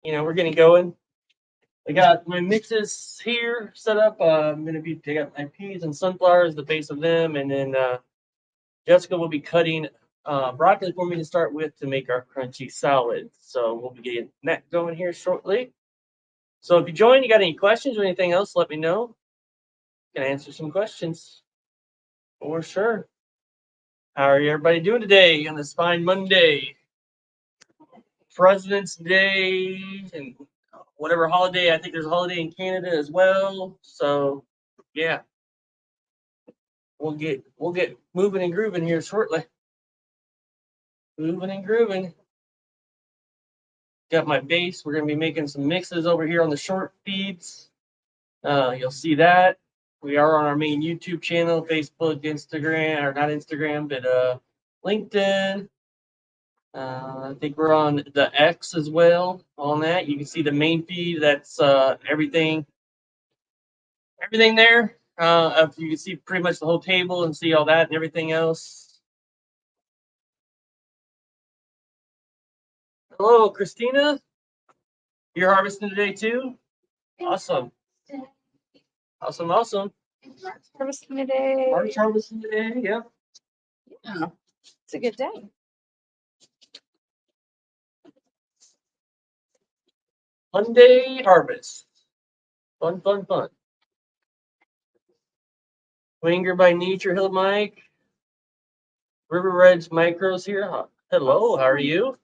we're getting going. I got my mixes here set up. I'm gonna be I got my peas and sunflowers, the base of them, and then Jessica will be cutting broccoli for me to start with to make our crunchy salad. So we'll be getting that going here shortly. So if you join, you got any questions or anything else, let me know. Can answer some questions for sure. How are everybody doing today on this fine Monday? President's Day and whatever holiday. I think there's a holiday in Canada as well. So yeah, we'll get moving and grooving here shortly. Moving and grooving. Got my base. We're gonna be making some mixes over here on the short feeds. You'll see that. We are on our main YouTube channel, Facebook, Instagram, or not Instagram, but LinkedIn. I think we're on the X as well. On that, you can see the main feed. That's everything there. If you can see pretty much the whole table and see all that and everything else. Hello, Christina. You're harvesting today too? Awesome. Awesome. Harvesting today. March harvesting today, yeah. Yeah, it's a good day. Monday harvest. Fun. Winger by Nature Hill Mike. River Reds Micros here. Hello, how are you?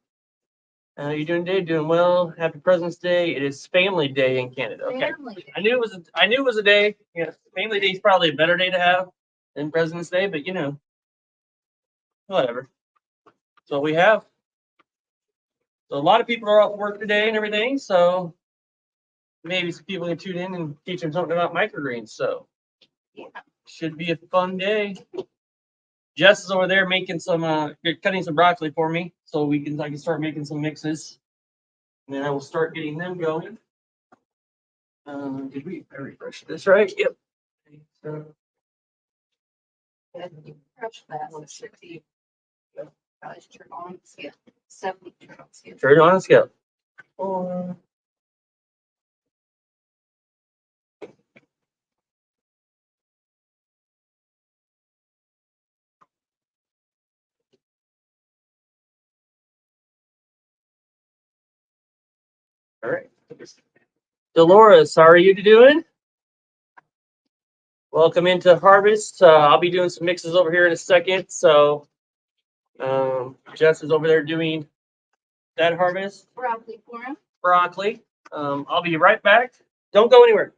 How you doing today? Doing well. Happy President's Day. It is Family Day in Canada. Okay. I knew it was a day. Yeah, Family Day is probably a better day to have than President's Day, but whatever. That's what we have. So a lot of people are off work today and everything, so maybe some people can tune in and teach them something about microgreens. So yeah, should be a fun day. Jess is over there making some cutting some broccoli for me, so I can start making some mixes, and then I will start getting them going. Did I refresh this right? Yep. So, Crush that. Let's see. Probably should turn on the scale. 70 turn on scale. turn it on and scale. All right. Dolores, how are you doing? Welcome into Harvest. I'll be doing some mixes over here in a second. So Jess is over there doing that harvest. Broccoli for him. Broccoli. I'll be right back. Don't go anywhere.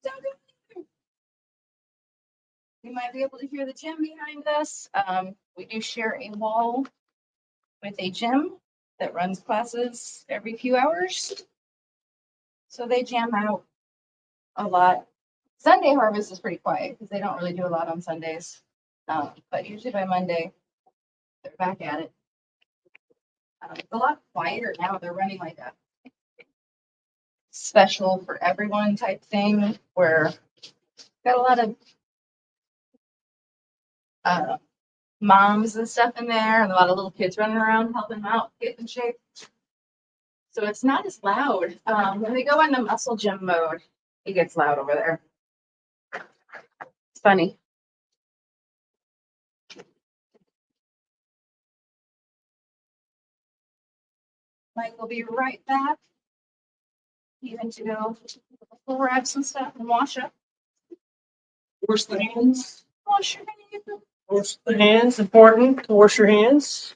Don't go anywhere. You might be able to hear the gym behind us. We do share a wall with a gym that runs classes every few hours. So they jam out a lot. Sunday harvest is pretty quiet because they don't really do a lot on Sundays. But usually by Monday, they're back at it. It's a lot quieter now. They're running like a special for everyone type thing where got a lot of moms and stuff in there and a lot of little kids running around helping them out, get in shape. So it's not as loud. When they go into muscle gym mode, it gets loud over there. It's funny. Mike will be right back. Even to go grab some stuff and wash up. Wash the hands. Wash your hands. Wash the hands. Important to wash your hands.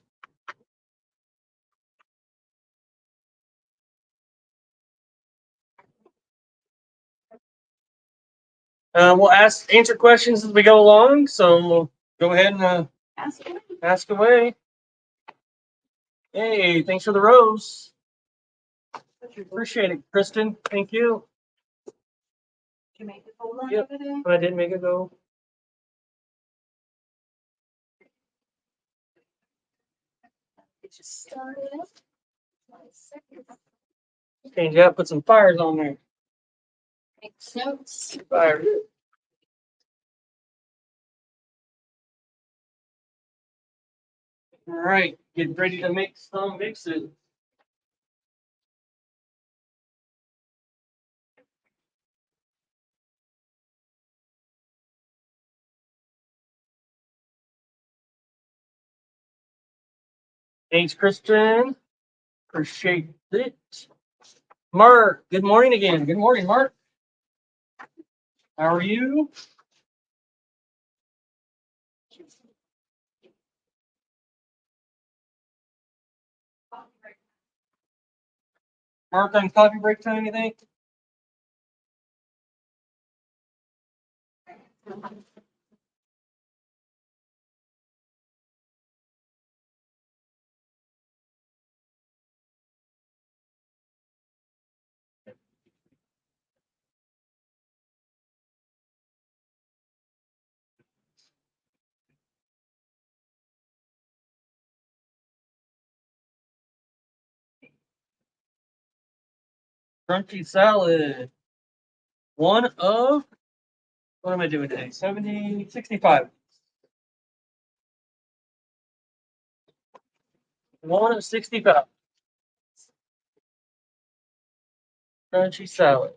We'll answer questions as we go along. So go ahead and ask away. Hey, thanks for the rose. Appreciate it, Kristen. Thank you. Did you make it full on Yep. today? I did make it go. It just started. Change up, put some fires on there. Make notes. Fire. All right, get ready to make some mixes. Thanks, Kristen. Appreciate it. Mark, good morning again. Good morning, Mark. How are you? Mark, on coffee break time, you think? Crunchy salad. One of, what am I doing today? 70, 65. One of 65. Crunchy salad.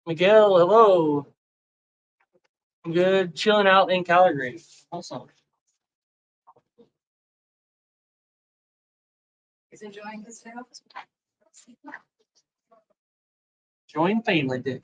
Miguel, hello. I'm good. Chilling out in Calgary. Awesome. He's enjoying his day off. Join family day.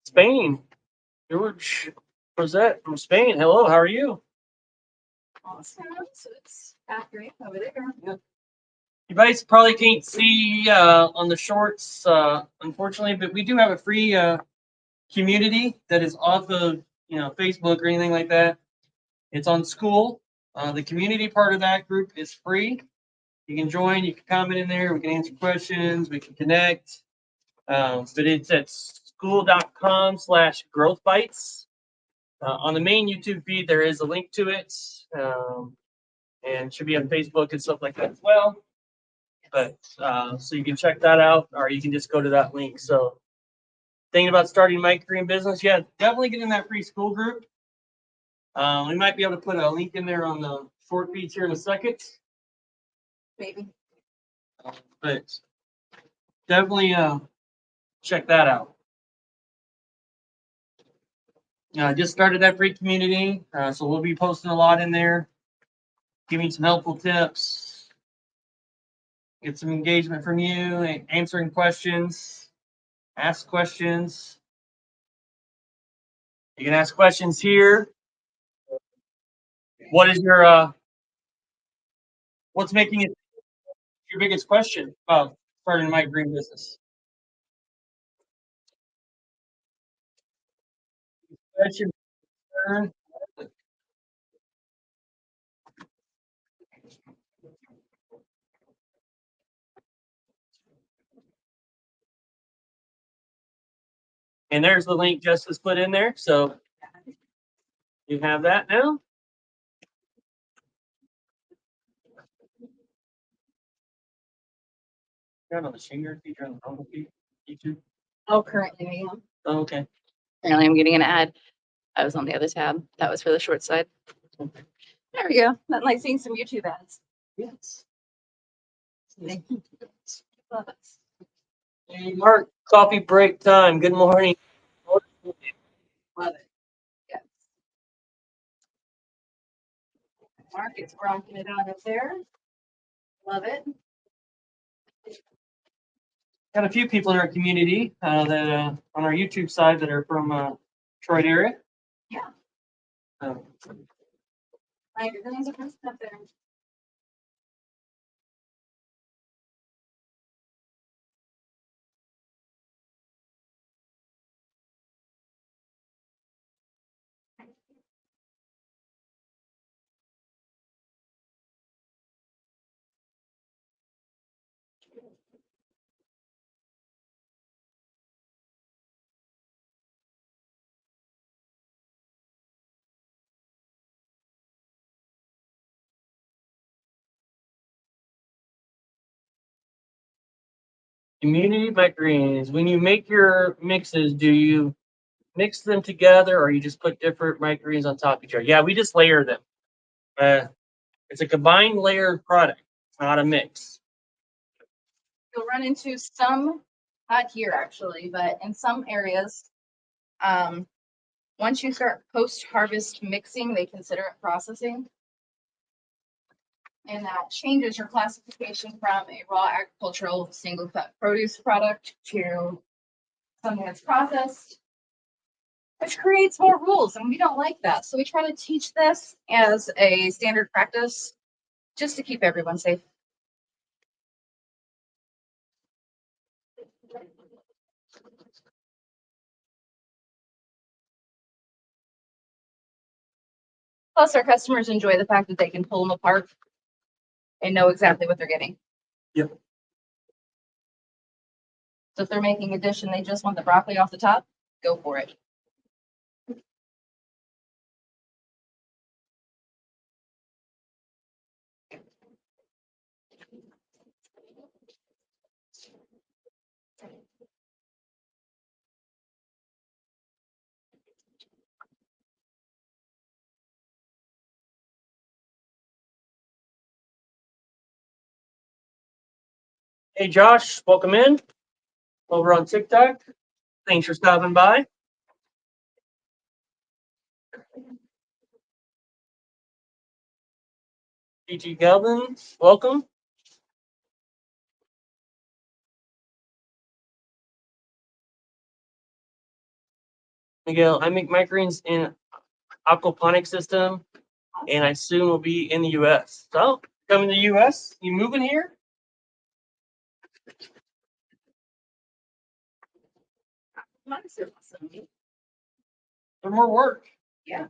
Spain. George Rosette from Spain. Hello, how are you? Awesome. So it's accurate over there. You guys probably can't see on the shorts, unfortunately, but we do have a free community that is off of Facebook or anything like that. It's on school. The community part of that group is free. You can join. You can comment in there. We can answer questions. We can connect. But it's at school.com/growth bites. On the main YouTube feed, there is a link to it, and should be on Facebook and stuff like that as well. But so you can check that out, or you can just go to that link. So, thinking about starting microgreen business, yeah, definitely get in that free school group. We might be able to put a link in there on the short feeds here in a second. Maybe. But definitely check that out. Just started that free community, so we'll be posting a lot in there, giving some helpful tips, get some engagement from you, answering questions, ask questions. You can ask questions here. What is your what's making it your biggest question about starting a microgreen business? Question, concern? And there's the link Jess has put in there. So you have that now. You're on the Shinger feed, you're on the normal feed, YouTube. Oh, currently I am. Oh, okay. Currently I'm getting an ad. I was on the other tab. That was for the short side. There we go. Not like seeing some YouTube ads. Yes. Thank you. Love it. Hey, Mark, coffee break time. Good morning. Love it. Yes. Mark is rocking it out up there. Love it. Got a few people in our community that on our YouTube side that are from Detroit area. Yeah. Um, Everything's a person up there. Community microgreens. When you make your mixes, do you mix them together, or you just put different microgreens on top of each other? Yeah, we just layer them. It's a combined layered product, not a mix. You'll run into some, not here actually, but in some areas, once you start post-harvest mixing, they consider it processing. And that changes your classification from a raw agricultural single cut produce product to something that's processed, which creates more rules, and we don't like that. So we try to teach this as a standard practice just to keep everyone safe. Plus, our customers enjoy the fact that they can pull them apart and know exactly what they're getting. Yep. So if they're making a dish and they just want the broccoli off the top, go for it. Hey Josh, welcome in. Over on TikTok. Thanks for stopping by. G.G. Galvin, welcome. Miguel, I make microgreens in aquaponics system, and I soon will be in the U.S. So, coming to the U.S., you moving here? For more work. Yeah.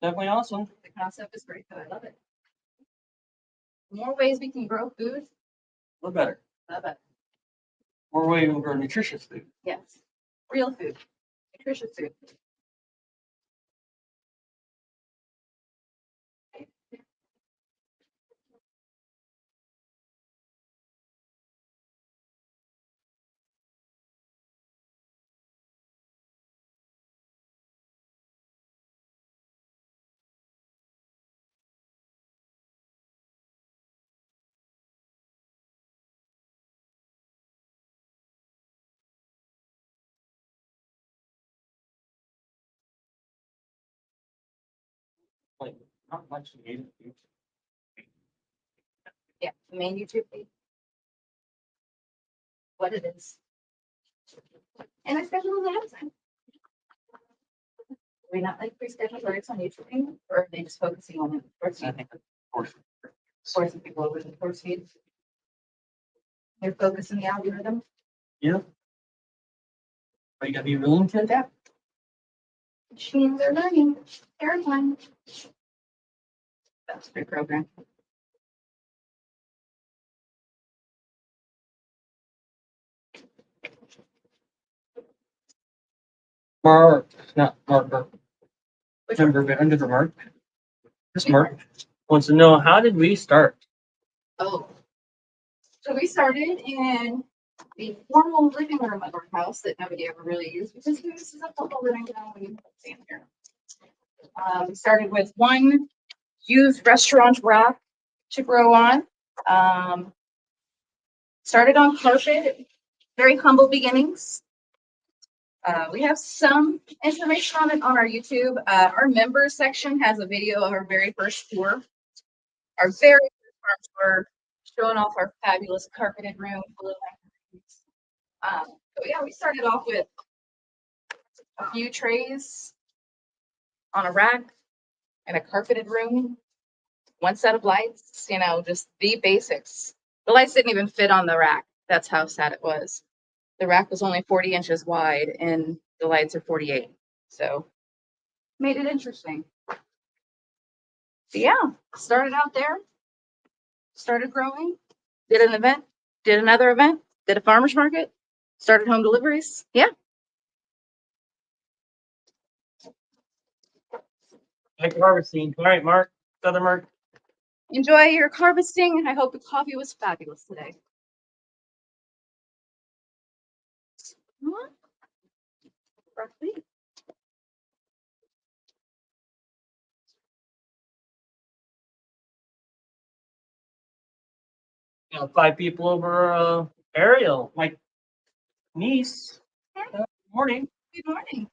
Definitely awesome. The concept is great, I love it. The more ways we can grow food, We're better. the better. More way we can grow nutritious food. Yes. Real food, nutritious food. Like, not much needed. Yeah, the main YouTube feed. What it is. And I schedule it ahead of time. Do we not like pre-scheduled alerts on YouTube, or are they just focusing on the course I feed? think, of course. Forcing people over the course feed? They're focusing the algorithm. Yeah. But you gotta be willing to adapt. Machines are learning. Terrifying. That's a great program. Mark, not Mark. Remember, under Mark. This Mark wants to know, how did we start? Oh. So we started in the formal living room of our house that nobody ever really used because this is a couple living room we stand here. We started with one used restaurant rack to grow on. Started on carpet, very humble beginnings. We have some information on it on our YouTube. Our members section has a video of our very first tour. Our very first farm tour, showing off our fabulous carpeted room full of but yeah, we started off with a few trays on a rack and a carpeted room, one set of lights, just the basics. The lights didn't even fit on the rack. That's how sad it was. The rack was only 40 inches wide and the lights are 48. So made it interesting. But yeah, started out there, started growing, did an event, did another event, did a farmer's market, started home deliveries. Yeah. Like harvesting. All right, Mark. Other Mark. Enjoy your harvesting, and I hope the coffee was fabulous today. broccoli. Got 5 people over. Ariel, my niece. Good morning. Good morning.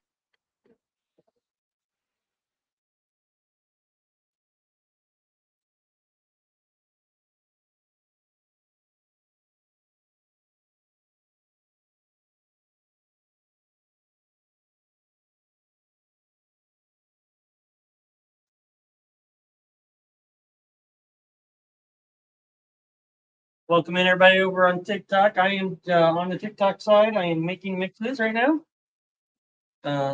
Welcome in everybody over on TikTok. I am on the TikTok side. I am making mixes right now.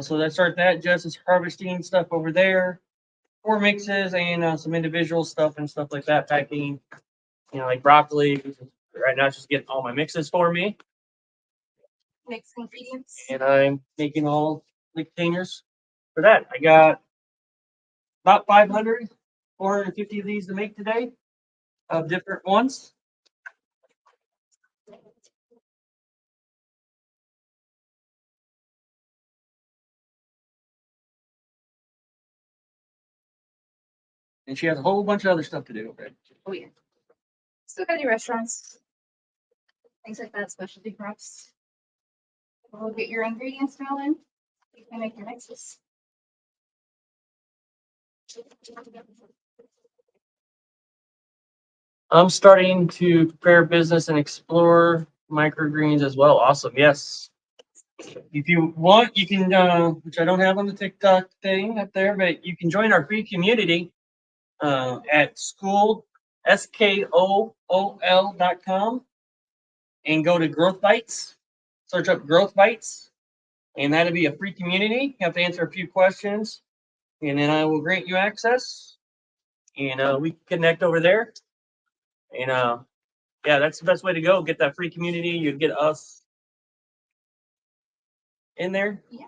So let's start that. Jess is harvesting stuff over there. 4 mixes and some individual stuff and stuff like that. Packing, like broccoli. Right now, it's just getting all my mixes for me. Mix ingredients. And I'm making all the containers for that. I got about 500, 450 of these to make today of different ones. And she has a whole bunch of other stuff to do. Okay. Oh yeah. Still gotta do restaurants. Things like that, specialty crops. We'll get your ingredients now in. You can make your mixes. I'm starting to prepare business and explore microgreens as well. Awesome. Yes. If you want, you can, which I don't have on the TikTok thing up there, but you can join our free community at SKOOL.com and go to Growth Bites. Search up Growth Bites, and that'll be a free community. You have to answer a few questions, and then I will grant you access, and we can connect over there. And yeah, that's the best way to go. Get that free community. You get us in there. Yeah.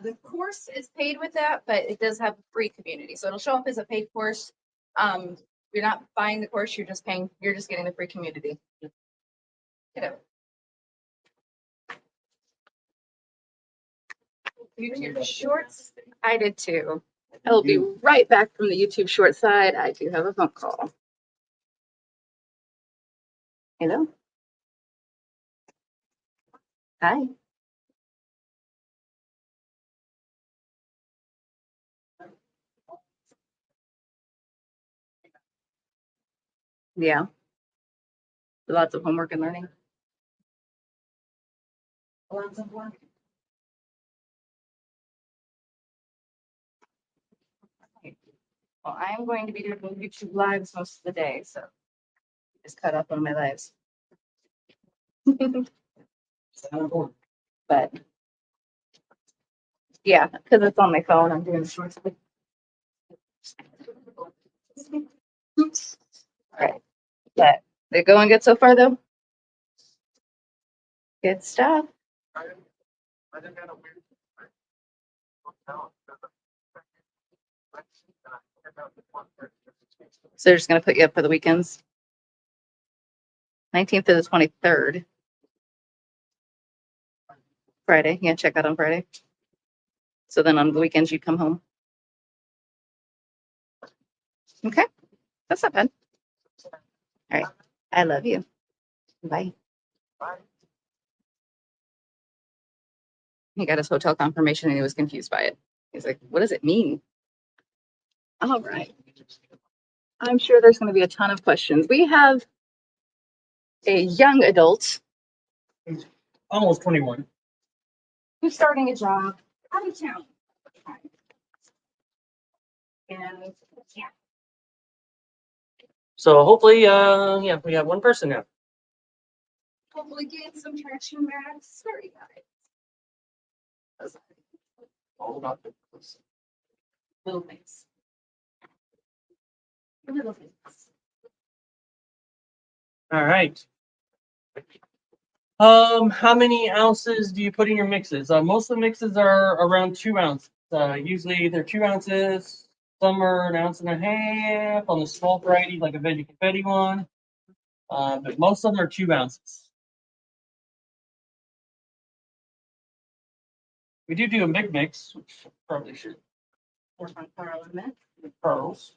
The course is paid with that, but it does have a free community. So it'll show up as a paid course. You're not buying the course, you're just paying, you're just getting the free community. Get it. YouTube Shorts. I did too. I will be right back from the YouTube Short side. I do have a phone call. Hello. Hi. Yeah. Lots of homework and learning. Lots of work. Well, I'm going to be doing YouTube lives most of the day, so just cut up on my lives. But yeah, because it's on my phone, I'm doing shorts. Oops. All right. But they're going good so far, though. Good stuff. So they're just gonna put you up for the weekends. 19th to the 23rd. Friday. Yeah, check out on Friday. So then on the weekends you come home. Okay. That's not bad. All right. I love you. Bye. He got his hotel confirmation and he was confused by it. He's like, what does it mean? All right. I'm sure there's going to be a ton of questions. We have a young adult Almost 21. who's starting a job out of town. And yeah. So hopefully, yeah, we have one person now. Hopefully gain some traction back. Sorry, guys. All about the Little things. Little things. All right. How many ounces do you put in your mixes? Most of the mixes are around 2 ounces. Usually they're 2 ounces. Some are 1.5 ounces on the small variety, like a veggie confetti one. But most of them are 2 ounces. We do a big mix, which probably should Work on Carl in a minute. be pearls.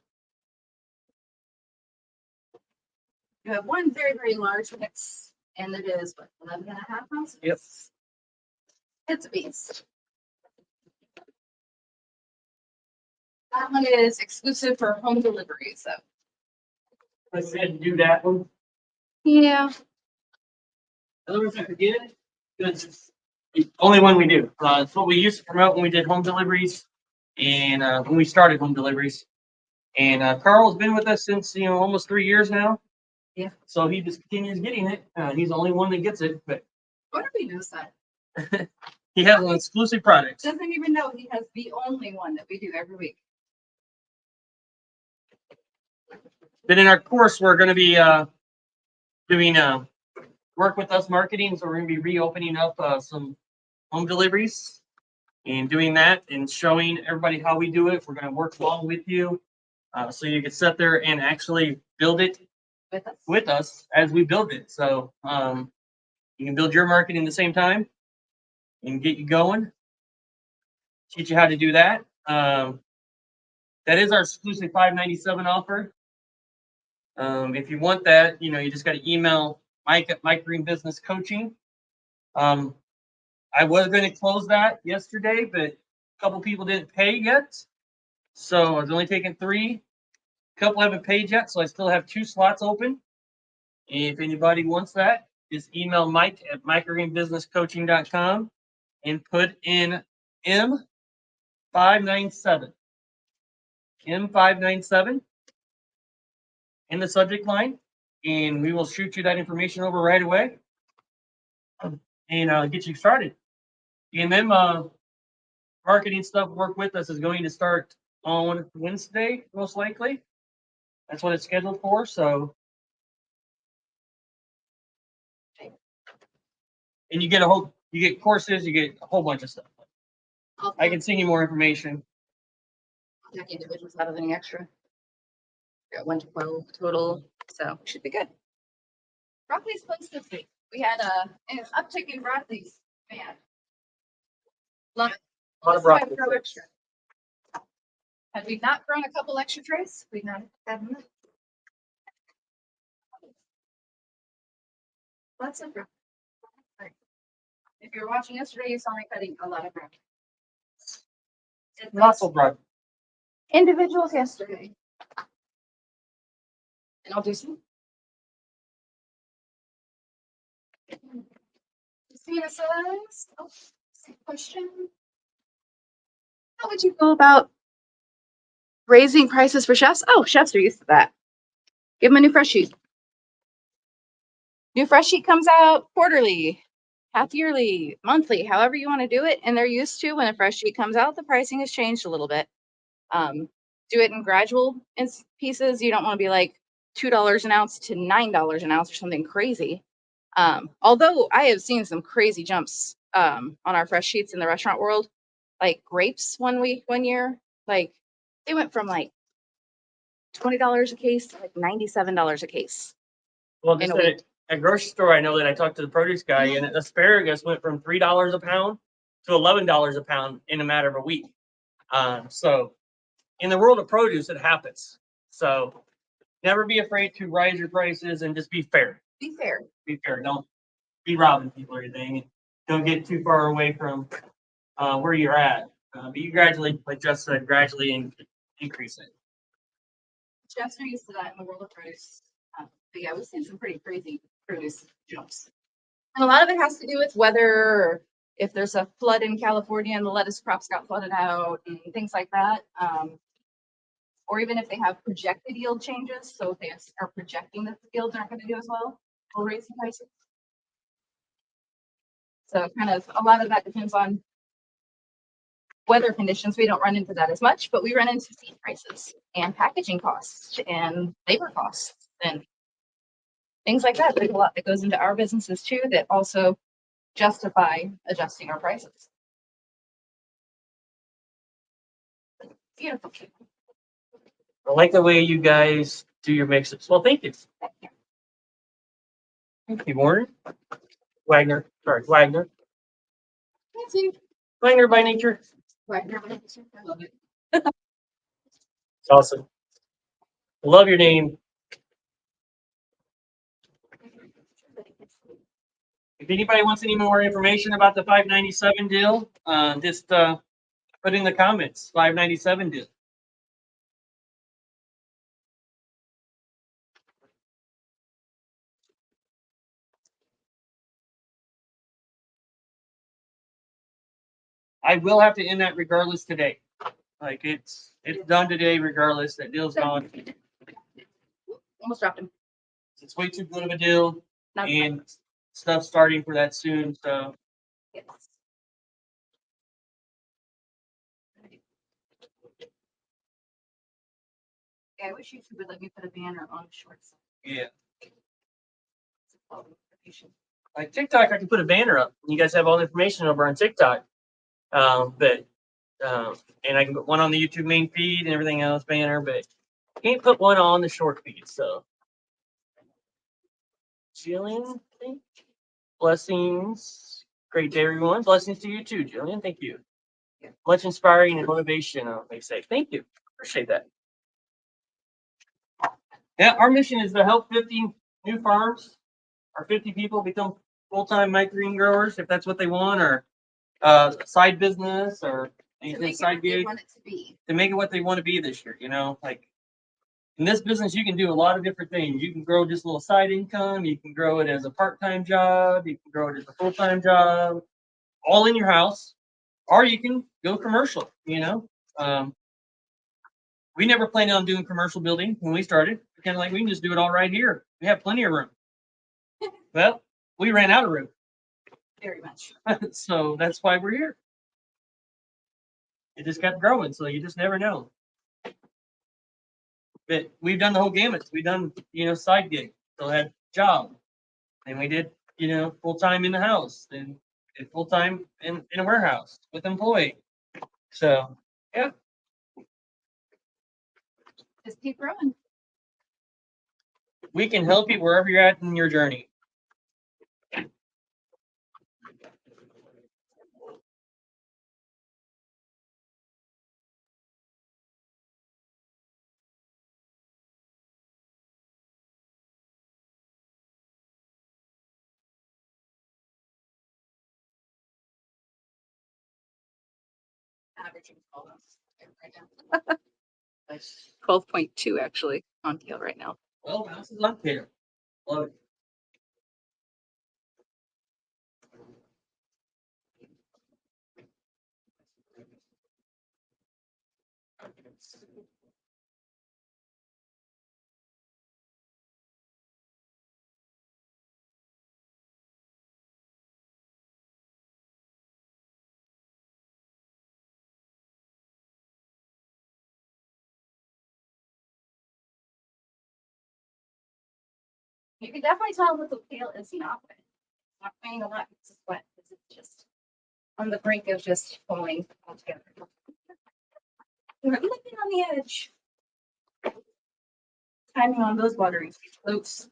You have one very, very large mix, and it is what, 11.5 ounces? Yep. It's a beast. That one is exclusive for home delivery, so. Let's go ahead and do that one. Yeah. Otherwise, I forget it. Because it's the only one we do. It's what we used to promote when we did home deliveries and when we started home deliveries. And Carl's been with us since, almost 3 years now. Yeah. So he just continues getting it. He's the only one that gets it, but What if he knows that? he has an exclusive product. Doesn't even know he has the only one that we do every week. Then in our course, we're going to be doing work with us marketing. So we're going to be reopening up some home deliveries and doing that and showing everybody how we do it. We're going to work along with you so you can sit there and actually build it with us as we build it. So you can build your marketing at the same time and get you going. Teach you how to do that. That is our exclusive $5.97 offer. If you want that, you just got to email Mike at Microgreen Business Coaching. I was going to close that yesterday, but a couple people didn't pay yet. So I was only taking 3. A couple haven't paid yet, so I still have 2 slots open. If anybody wants that, just email Mike at microgreenbusinesscoaching.com and put in M597. M597 in the subject line, and we will shoot you that information over right away and get you started. And then marketing stuff, work with us, is going to start on Wednesday, most likely. That's what it's scheduled for. So, and you get courses, you get a whole bunch of stuff. I can send you more information. Check individuals out of any extra. Got 1 to 12 total, so should be good. Broccoli's close this week. We had an uptick in broccoli. Man, love it. A lot of This is why we broccoli. grow extra. Had we not grown a couple extra trays, we'd not have them. Lots of broccoli. Right. If you were watching yesterday, you saw me cutting a lot of broccoli. Lots of broccoli. Individuals yesterday. And I'll do some. Christina says, question. How would you go about raising prices for chefs? Oh, chefs are used to that. Give them a new fresh sheet. New fresh sheet comes out quarterly, half yearly, monthly, however you want to do it. And they're used to when a fresh sheet comes out, the pricing has changed a little bit. Do it in gradual pieces. You don't want to be like $2 an ounce to $9 an ounce or something crazy. Although I have seen some crazy jumps on our fresh sheets in the restaurant world, like grapes one year, like they went from like $20 a case to like $97 a case. Well, just at a grocery store, I know that I talked to the produce guy, and asparagus went from $3 a pound to $11 a pound in a matter of a week. So in the world of produce, it happens. So never be afraid to rise your prices and just be fair. Be fair. Be fair. Don't be robbing people or anything. Don't get too far away from where you're at. But you gradually, like Jess said, gradually increase it. Chefs are used to that in the world of produce. But yeah, we've seen some pretty crazy produce jumps. And a lot of it has to do with weather, or if there's a flood in California and the lettuce crops got flooded out and things like that. Or even if they have projected yield changes. So if they are projecting that the yields aren't going to do as well, we'll raise the prices. So kind of a lot of that depends on weather conditions. We don't run into that as much, but we run into seed prices and packaging costs and labor costs and things like that. There's a lot that goes into our businesses too that also justify adjusting our prices. Beautiful. I like the way you guys do your mixes. Well, thank you. Thank you, Warren. Wagner. Sorry, Wagner. Thank you. Minor by nature. Right now, I love it. It's awesome. Love your name. If anybody wants any more information about the 597 deal, just put in the comments. 597 deal. I will have to end that regardless today. Like it's done today regardless. That deal's gone. Almost dropped him. It's way too good of a deal, Not and stuff starting for that soon. So yes. Yeah, I wish YouTube would let me put a banner on the shorts. yeah, like TikTok, I can put a banner up. You guys have all the information over on TikTok. But and I can put one on the YouTube main feed and everything else banner, but can't put one on the short feed. So, Jillian, blessings. Great day, everyone. Blessings to you too, Jillian. Thank you. Much inspiring and motivation. They say thank you. Appreciate that. Yeah, our mission is to help 50 new farms or 50 people become full-time microgreen growers if that's what they want, or side business or anything side gig. Want it to be. To make it what they want to be this year, you know, like in this business, you can do a lot of different things. You can grow just a little side income. You can grow it as a part-time job. You can grow it as a full-time job, all in your house, or you can go commercial. You know, we never planned on doing commercial building when we started. Kind of like we can just do it all right here. We have plenty of room. Well, we ran out of room, Very much. so that's why we're here. It just kept growing, so you just never know. But we've done the whole gamut. We've done, side gig, so I had job, and we did, full time in the house, and full time in a warehouse with employee. So yeah, Just keep growing. we can help you wherever you're at in your journey. Averaging right now. 12.2 actually on tail right now. Well, mouse is on tail. Love it. You can definitely tell that the tail is not wet. It's not playing a lot because it's wet. It's just on the brink of just falling altogether. We're living on the edge. Timing on those watering floats.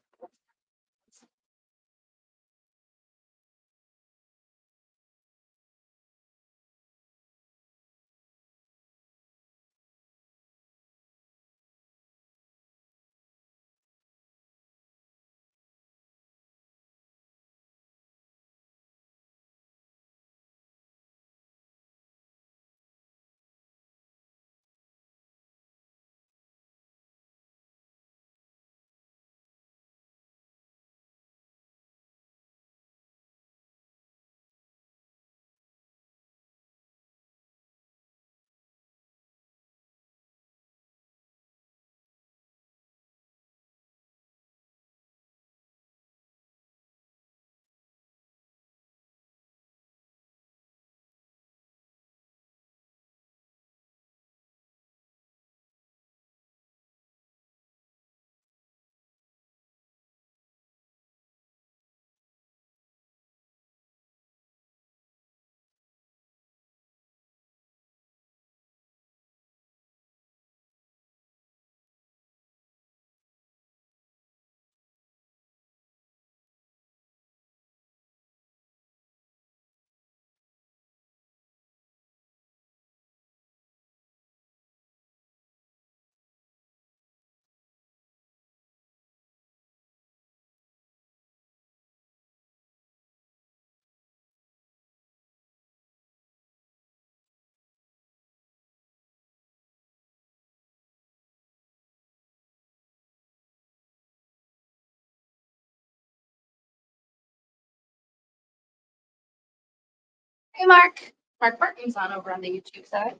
Hey, Mark. Mark Barton's on over on the YouTube side.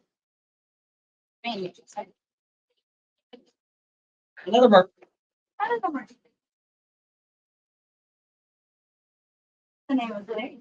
Main YouTube side. Another mark. How does that work? The name of the day.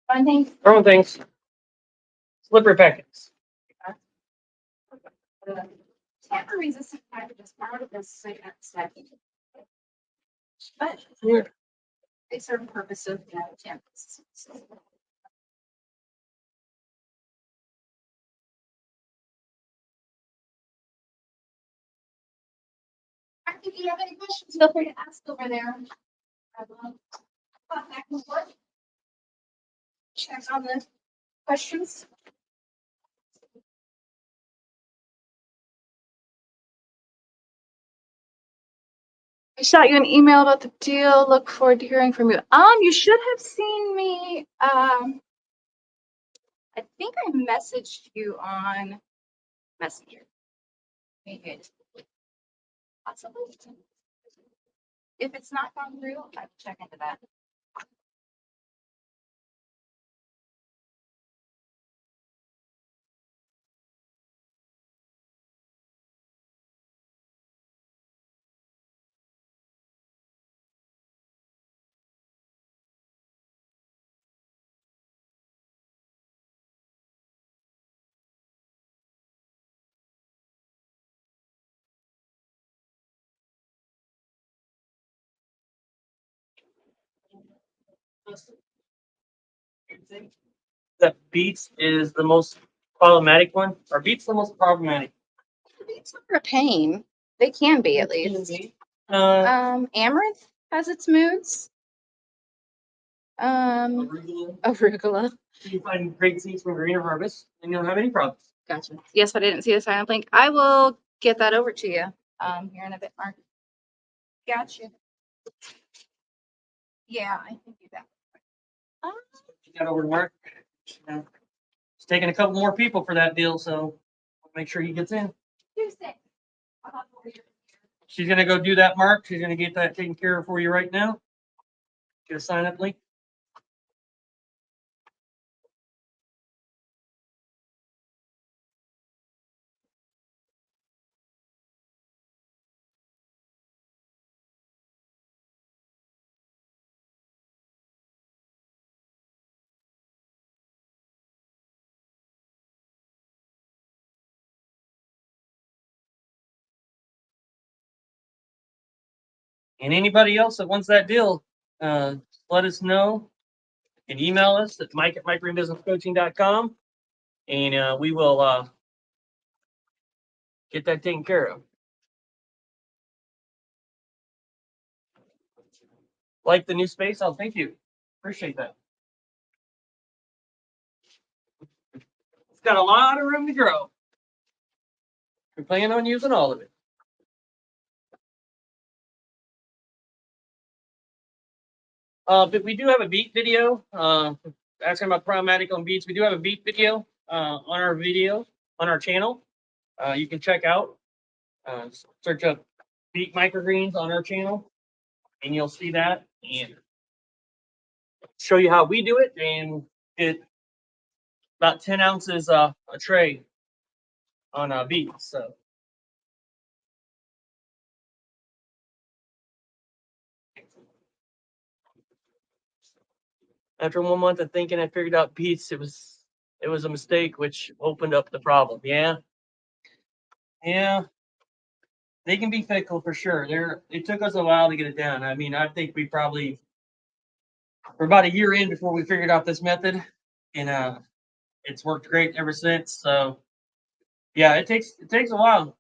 Fun things. Throwing things. Slippery packets. Tamper resistant package is part of this stacking. But Here. they serve a purpose of tamper resistance. If you have any questions, feel free to ask over there. I will pop back and forth. Check on the questions. I shot you an email about the deal. Look forward to hearing from you. You should have seen me. I think I messaged you on Messenger. Maybe I just possibly. If it's not gone through, I have to check into that. That beets is the most problematic one. Or beets the most problematic? It's not a pain. They can be at least. Amaranth has its moods. Arugula. You find great seeds from Green Harvest, and you don't have any problems. Gotcha. Yes, but I didn't see the silent link. I will get that over to you here in a bit, Mark. Gotcha. Yeah, I can do that. You got over to Mark. It's taking a couple more people for that deal, so make sure he gets in. Tuesday. She's gonna go do that, Mark. She's gonna get that taken care of for you right now. Get a sign up link. And anybody else that wants that deal, let us know. You can email us at mike@microgreenbusinesscoaching.com, and we will get that taken care of. Like the new space? Oh, thank you. Appreciate that. It's got a lot of room to grow. We're planning on using all of it. But we do have a beet video. Asking about problematic on beets. We do have a beet video on our channel. You can check out. Search up beet microgreens on our channel, and you'll see that and show you how we do it. And get about 10 ounces a tray on beets. So. After 1 month of thinking, I figured out beets. It was a mistake, which opened up the problem. Yeah, they can be fickle for sure. It took us a while to get it down. I mean, I think we probably were about a year in before we figured out this method, and it's worked great ever since. So yeah, it takes a while,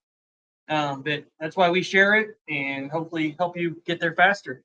but that's why we share it and hopefully help you get there faster.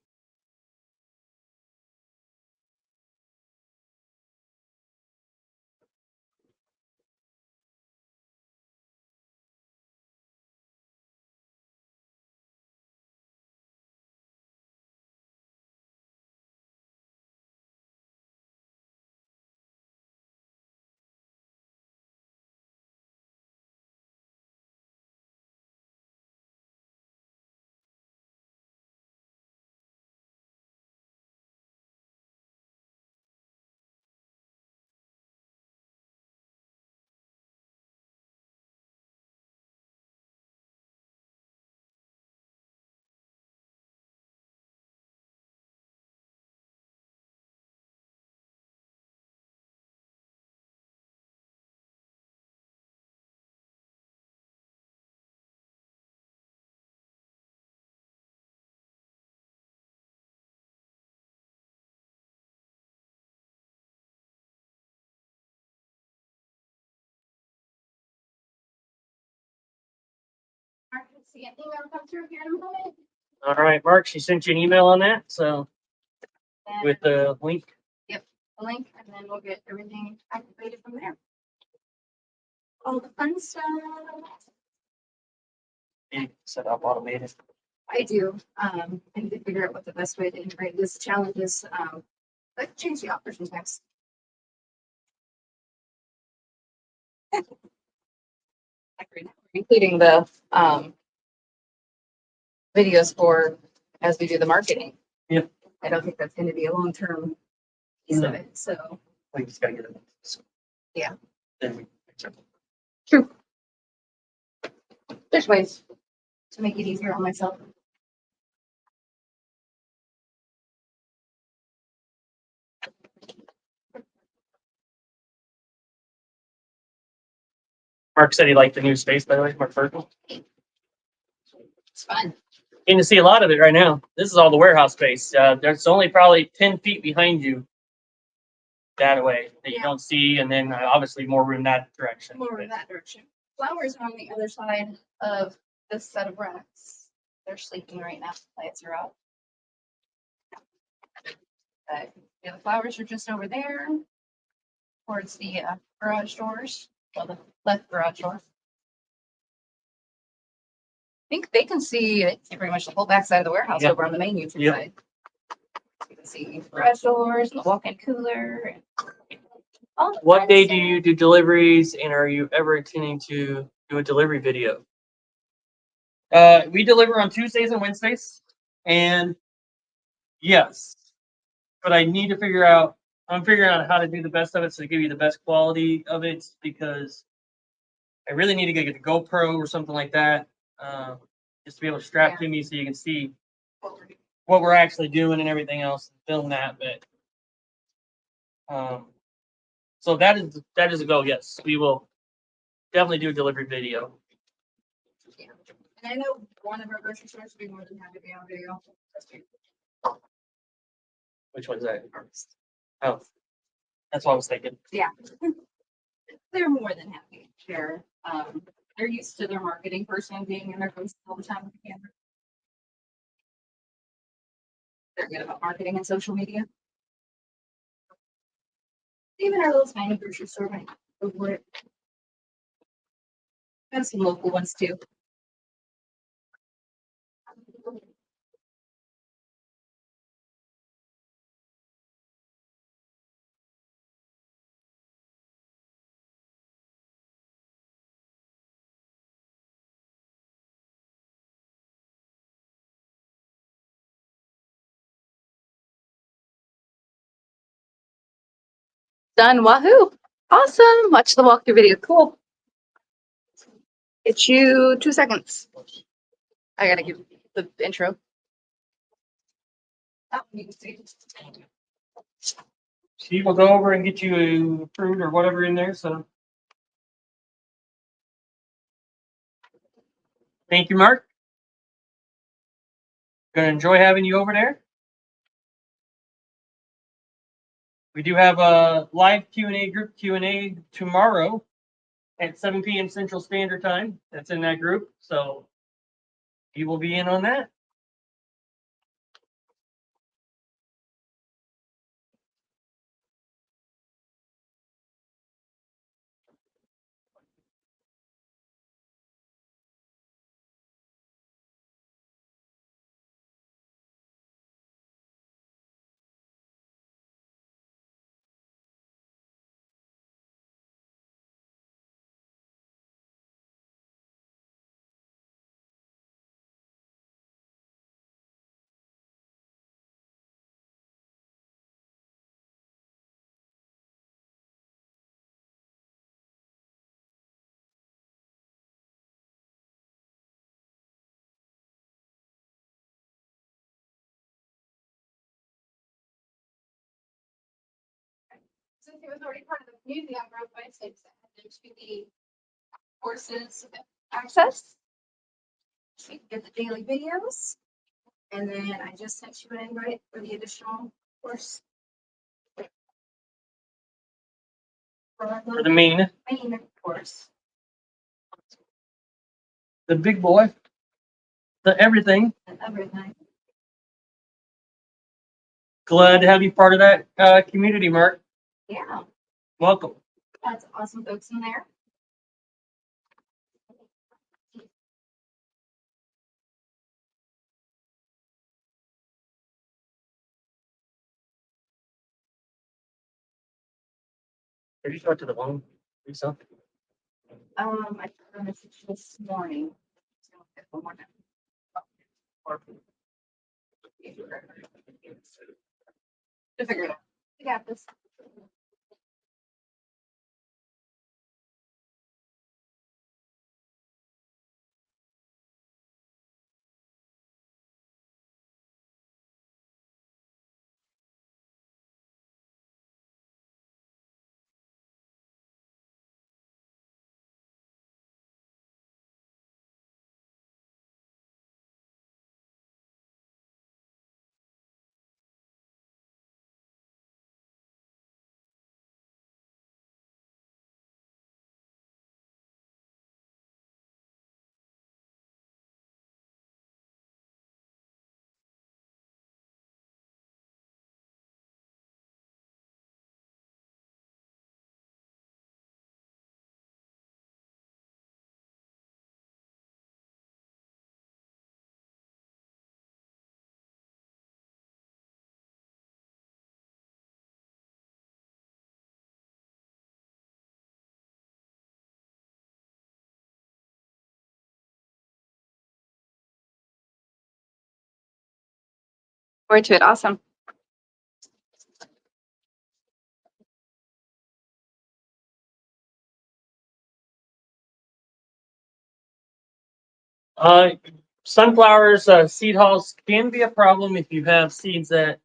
Mark, can see an email come through here in a moment. All right, Mark, she sent you an email on that, so And with the link. the link, and then we'll get everything activated from there. All the fun stuff. You set up automated. I do. I need to figure out what the best way to integrate this challenge is. Let's change the offers sometimes. Including the videos for as we do the marketing. Yep. I don't think that's going to be a long-term piece No. of it. So We just gotta get it. Yeah. Then we. true. There's ways to make it easier on myself. Mark said he liked the new space, by the way, Mark Ferkel. It's fun. Getting to see a lot of it right now. This is all the warehouse space. There's only probably 10 feet behind you that way that you Yeah. don't see, and then obviously more room that direction. More in that direction. Flowers are on the other side of this set of racks. They're sleeping right now. Lights are out. But yeah, the flowers are just over there towards the garage doors. Well, the left garage door. I think they can see pretty much the whole back side of the warehouse Yep. over on the main YouTube Yep. side. You can see the garage doors and the walk-in cooler. And all the What fun day stuff. do you do deliveries, and are you ever intending to do a delivery video? We deliver on Tuesdays and Wednesdays, and yes, but I need to figure out. I'm figuring out how to do the best of it so to give you the best quality of it, because I really need to get a GoPro or something like that, just to be able to strap to me so you can see what we're actually doing and everything else, and film that. But so that is a go. Yes, we will definitely do a delivery video. Yeah. And I know one of our grocery stores would be more than happy to be on video. Which one's that? Oh, that's what I was thinking. Yeah. They're more than happy to share. They're used to their marketing person being in their face all the time with the camera. They're good about marketing and social media. Even our little tiny grocery store might go for it. And some local ones too. Done. Wahoo! Awesome. Watch the walkthrough video. Cool. It's you 2 seconds. I gotta give the intro. Oh, you can see. She will go over and get you fruit or whatever in there. So, thank you, Mark. Gonna enjoy having you over there. We do have a live Q&A group Q&A tomorrow at 7 p.m. Central Standard Time. That's in that group, so you will be in on that. Since he was already part of the community on Growth by States, I had them to the courses access. So you can get the daily videos. And then I just sent you an invite for the additional course. For the main course. the big boy. everything. and everything. Glad to have you part of that community, Mark. Yeah, Welcome. that's awesome folks in there. Did you start to the one? Lisa? I got a message this morning. Just gonna get one more time. To figure it out. We got this. Forward to it. Awesome. Sunflowers, seed hulls can be a problem if you have seeds that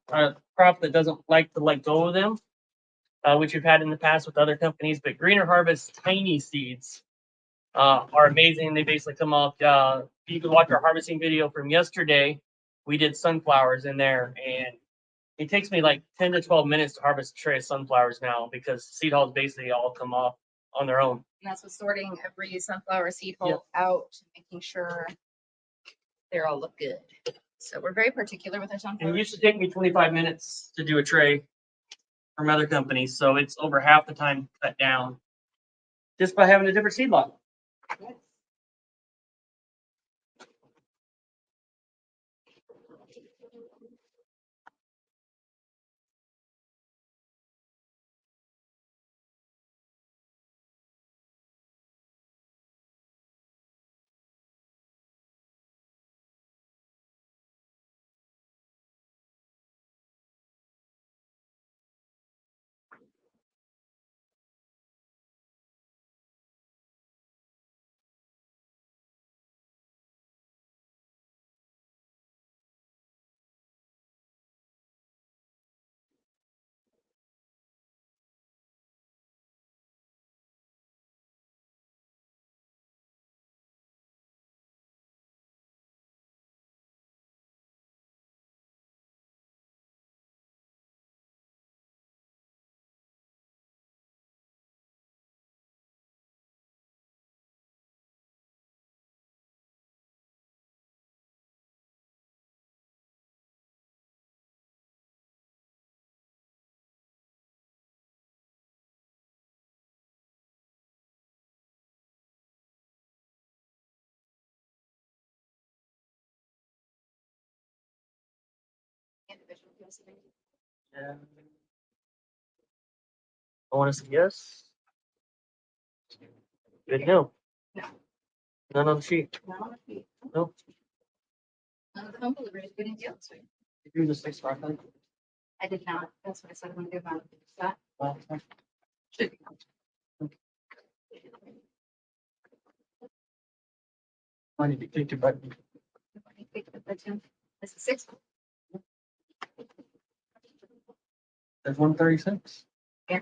crop that doesn't like to let go of them, which you've had in the past with other companies. But Greener Harvest tiny seeds are amazing. They basically come off. You can watch our harvesting video from yesterday. We did sunflowers in there, and it takes me like 10 to 12 minutes to harvest a tray of sunflowers now because seed hulls basically all come off on their own. And that's what sorting every sunflower seed hull out, making sure they all look good. So we're very particular with our And sunflowers. it used to take me 25 minutes to do a tray from other companies, so it's over half the time cut down just by having a different seed lot. Yes. Individual PLC. Yeah. I want to say yes. Good no. No. None on the sheet. Not on the feet. Nope. None of the home delivery is getting deals. Did you just say sparkling? I did not. That's what I said I'm gonna do about that. Well, Should be. I need to take your button. This is 6. There's 136. Yeah.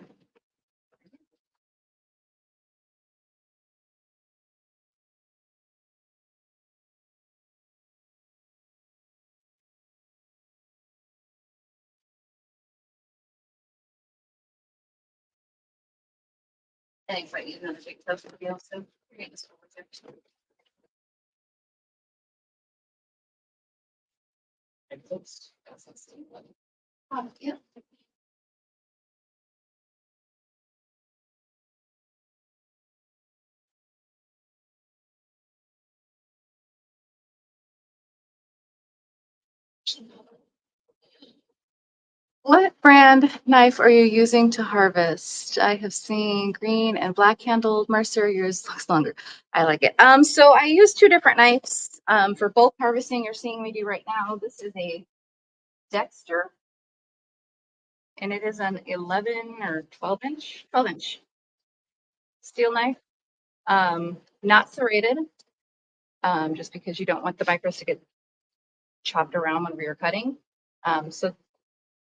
I think I need another big toast to be also. We're getting this over there. Yeah. What brand knife are you using to harvest? I have seen green and black handled Mercer. Yours looks longer. I like it. So I use two different knives for bulk harvesting. You're seeing me do right now. This is a Dexter, and it is an 11 or 12 inch steel knife. Not serrated, just because you don't want the micros to get chopped around when we are cutting. So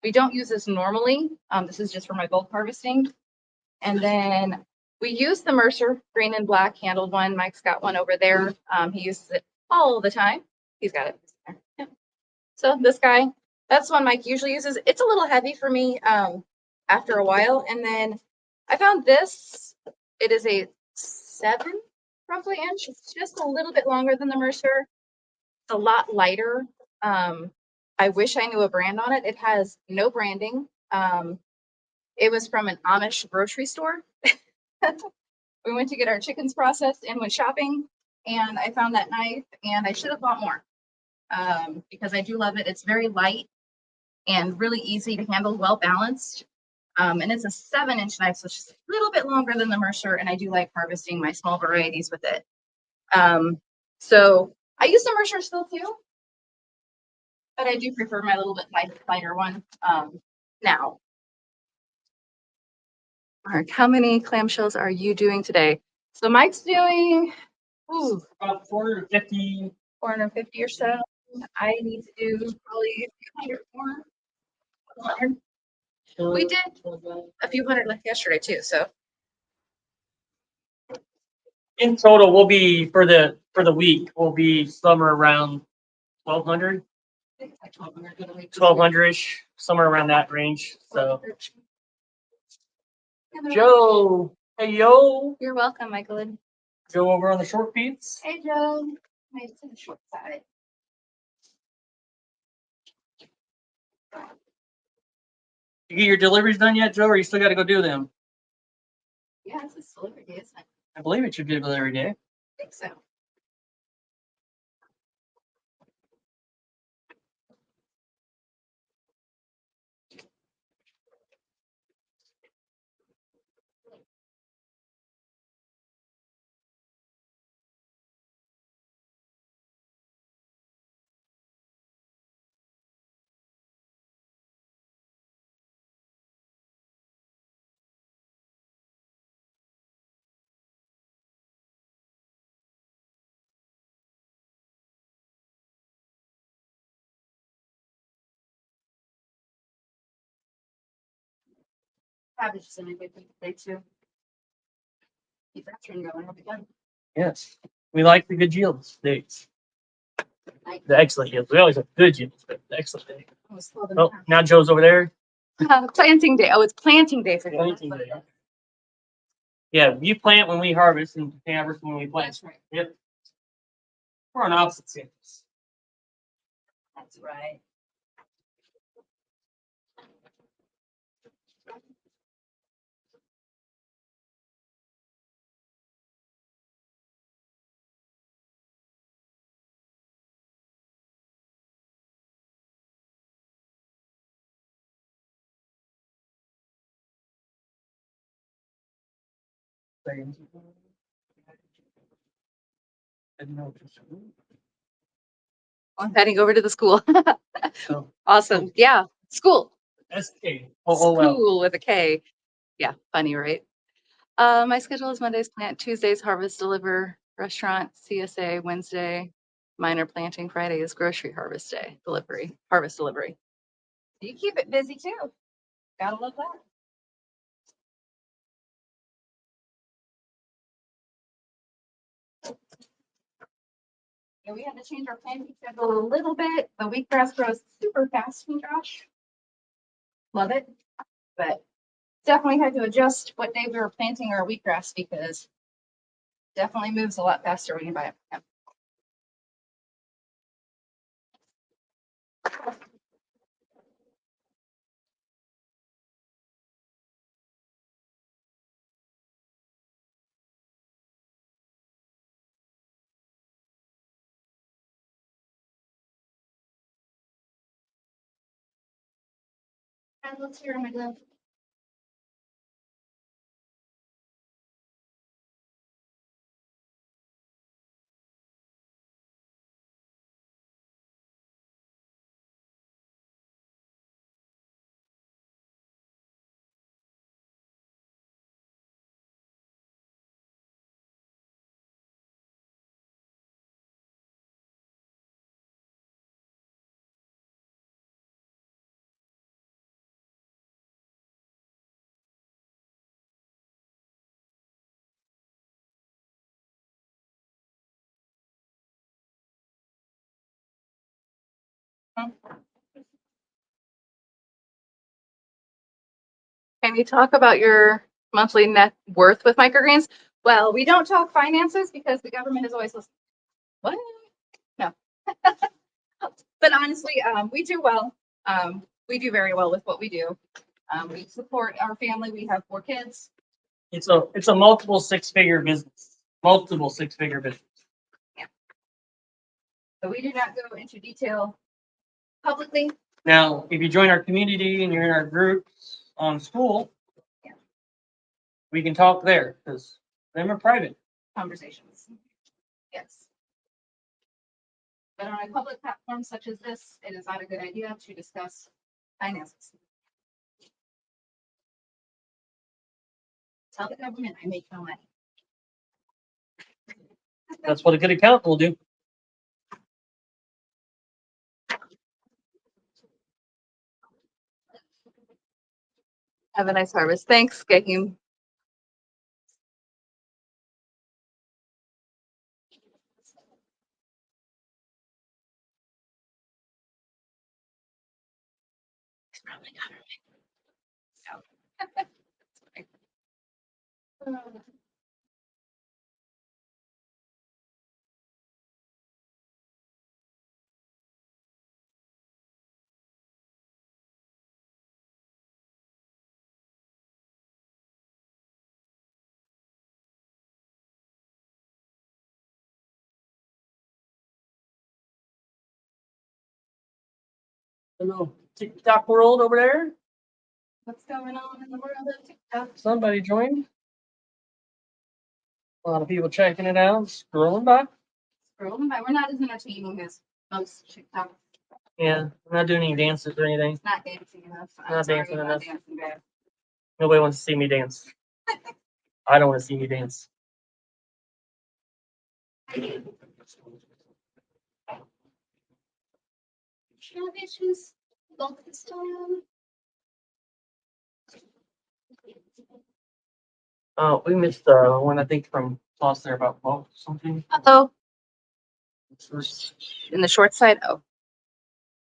we don't use this normally. This is just for my bulk harvesting. And then we use the Mercer green and black handled one. Mike's got one over there. He uses it all the time. He's got it. Yeah. So this guy, that's one Mike usually uses. It's a little heavy for me after a while. And then I found this. It is a 7 roughly inch. It's just a little bit longer than the Mercer. It's a lot lighter. I wish I knew a brand on it. It has no branding. It was from an Amish grocery store. We went to get our chickens processed and went shopping, and I found that knife, and I should have bought more because I do love it. It's very light and really easy to handle, well balanced. And it's a 7-inch knife, so it's just a little bit longer than the Mercer, and I do like harvesting my small varieties with it. So I use the Mercer still too, but I do prefer my little bit lighter one now. Mark, how many clamshells are you doing today? So Mike's doing About 450. 450 or so. I need to do probably a few hundred more. 100. We did a few hundred like yesterday too. So In total, we'll be for the week. We'll be somewhere around 1,200, I think it's like 1,200. 1,200ish, somewhere around that range. So, Joe, hey yo, You're welcome, Michael. Joe over on the short feeds. Hey, Joe. Made it to the short side. You get your deliveries done yet, Joe, or you still got to go do them? Yeah, it's a delivery day, isn't it? I believe it should be delivery day. I think so. Cabbage is in a good day too. Keep that trend going. It'll be done. Yes, we like the good yields dates. Nice. The excellent yields. We always have good yields, but the excellent day. Almost 12 and Oh, now Joe's over there. a half. Planting day. Oh, it's planting day for you. Planting day. Yeah, you plant when we harvest and harvest when we plant. That's right. Yep. We're on opposite sides. That's right. I'm heading over to the school. So, Awesome. Yeah. School. SK. Oh, well. School with a K. Yeah. Funny, right? My schedule is Mondays plant, Tuesdays harvest deliver, restaurant, CSA, Wednesday, minor planting, Friday is grocery harvest day, harvest delivery. You keep it busy too. Gotta love that. Yeah, we had to change our planting schedule a little bit. The wheatgrass grows super fast, Josh. Love it. But definitely had to adjust what day we were planting our wheatgrass because definitely moves a lot faster when you buy it. Let's hear my glove. Can you talk about your monthly net worth with microgreens? Well, we don't talk finances because the government is always listening. What? No. But honestly, we do well. We do very well with what we do. We support our family. We have 4 kids. It's a multiple six-figure business. Multiple six-figure business. So we do not go into detail publicly. Now, if you join our community and you're in our groups on school, Yeah. we can talk there because them are private. Conversations. Yes. But on a public platform such as this, it is not a good idea to discuss finances. Tell the government I make no money. That's what a good accountant will do. Have a nice harvest. Thanks, Gaheem. It's probably government. Hello, TikTok world over there. What's going on in the world of TikTok? Somebody joined. A lot of people checking it out, scrolling by. Scrolling by. We're not as entertaining as most TikTok. Yeah, I'm not doing any dances or anything. Not dancing enough. Not sorry, dancing not enough. dancing bad. Nobody wants to see me dance. I don't want to see me dance. Issues. Bulk style. We missed one I think from Toss there about bulk something. Uh-oh. In the short side. Oh.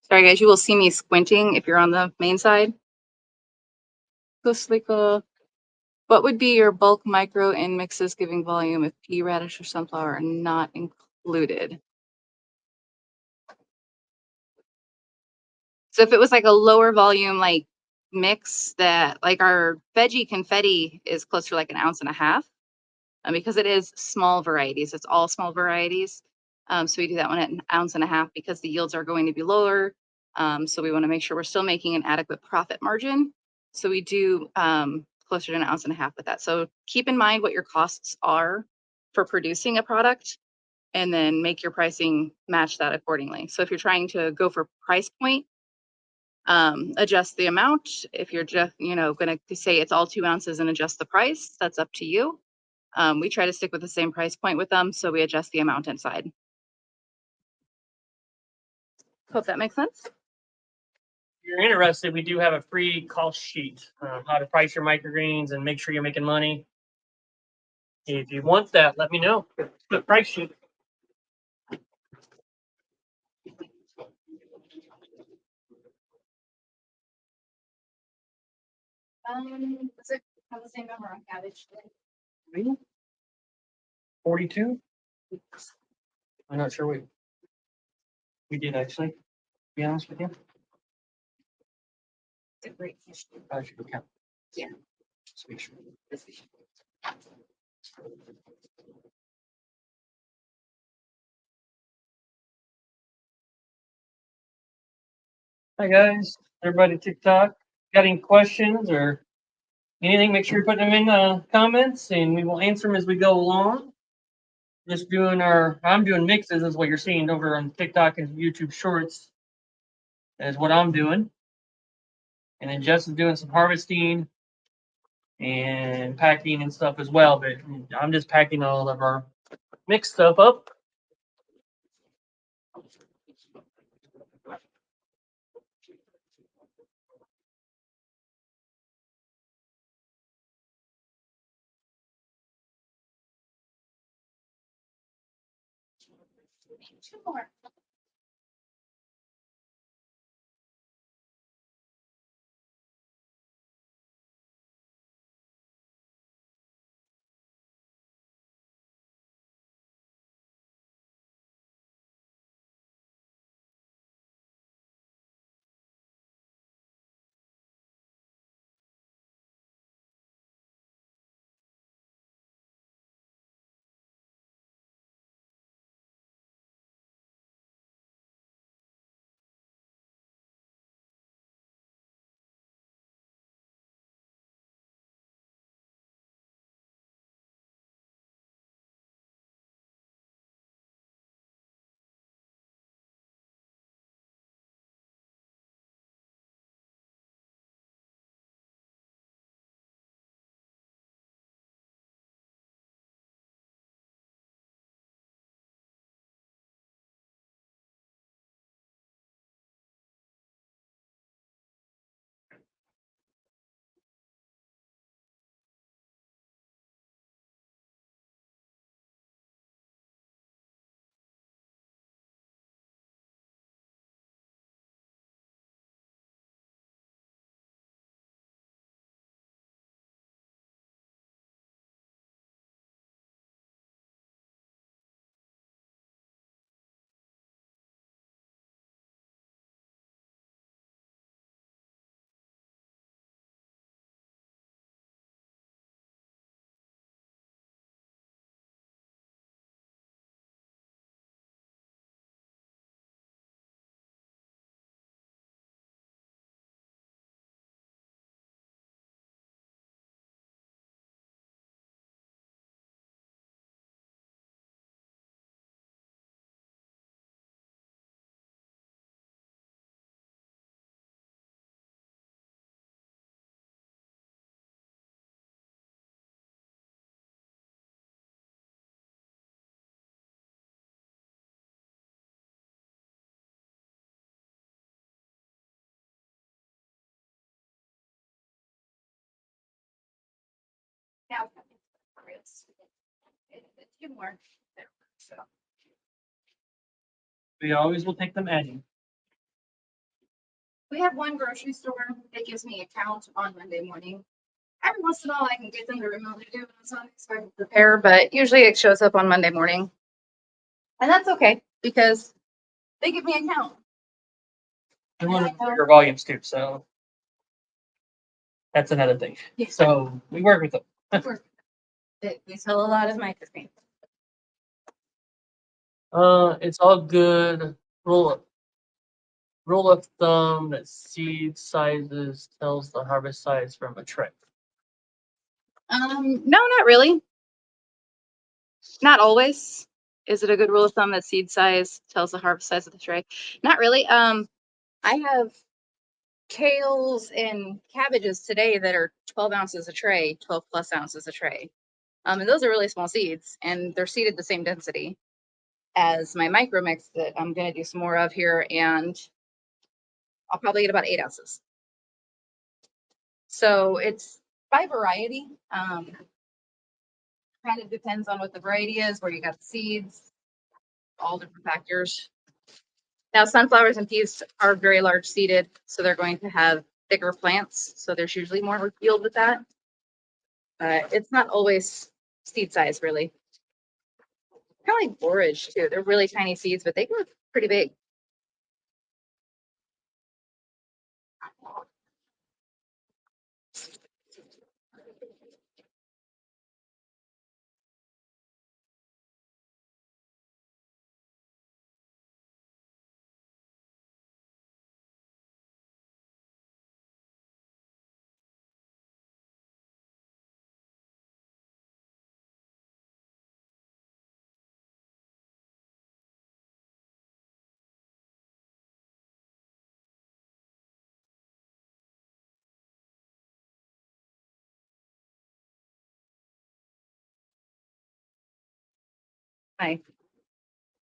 Sorry guys, you will see me squinting if you're on the main side. What would be your bulk micro in mixes giving volume if pea radish or sunflower are not included? So if it was like a lower volume like mix that like our veggie confetti is close to like 1.5 ounces, because it is small varieties, it's all small varieties. So we do that one at 1.5 ounces because the yields are going to be lower. So we want to make sure we're still making an adequate profit margin. So we do closer to 1.5 ounces with that. So keep in mind what your costs are for producing a product and then make your pricing match that accordingly. So if you're trying to go for price point, adjust the amount. If you're just, going to say it's all 2 ounces and adjust the price, that's up to you. We try to stick with the same price point with them, so we adjust the amount inside. Hope that makes sense. If you're interested, we do have a free cost sheet how to price your microgreens and make sure you're making money. If you want that, let me know. The price sheet. Does it have the same number on cabbage? 42. I'm not sure we did actually. To be honest with you, It's a great fish. I should go count. Yeah. Just make sure. Hi guys, everybody TikTok. got any questions or anything, make sure you put them in the comments and we will answer them as we go along. Just doing I'm doing mixes is what you're seeing over on TikTok and YouTube Shorts. Is what I'm doing. And then Jess is doing some harvesting and packing and stuff as well. But I'm just packing all of our mixed stuff up. Two more. Now, two more. So. We always will take them adding. We have one grocery store that gives me a count on Monday morning. Every once in a while, I can get them to remotely do it on Sunday, so I can prepare, but usually it shows up on Monday morning. And that's okay, because they give me a count. And one of bigger volumes too, so that's another thing. Yeah. So we work with them. They sell a lot of microgreens. It's all good. Rule of thumb that seed sizes tells the harvest size from a tray. No, not really. Not always. Is it a good rule of thumb that seed size tells the harvest size of the tray? Not really. I have kales and cabbages today that are 12 ounces a tray, 12 plus ounces a tray. And those are really small seeds, and they're seeded the same density as my micro mix that I'm going to do some more of here, and I'll probably get about 8 ounces. So it's by variety. Kind of depends on what the variety is, where you got the seeds, all different factors. Now, sunflowers and peas are very large seeded, so they're going to have thicker plants. So there's usually more yield with that. It's not always seed size, really. Kind of like borage too. They're really tiny seeds, but they grow pretty big. Hi.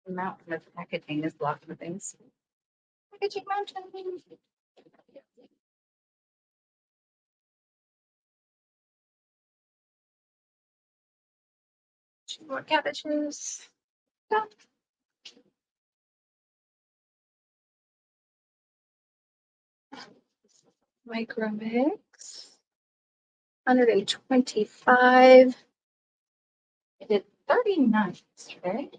The mountain of packaging is blocking things. Packaging mountain. 2 more cabbages. Go. Micro mix. 125. I did 39 yesterday.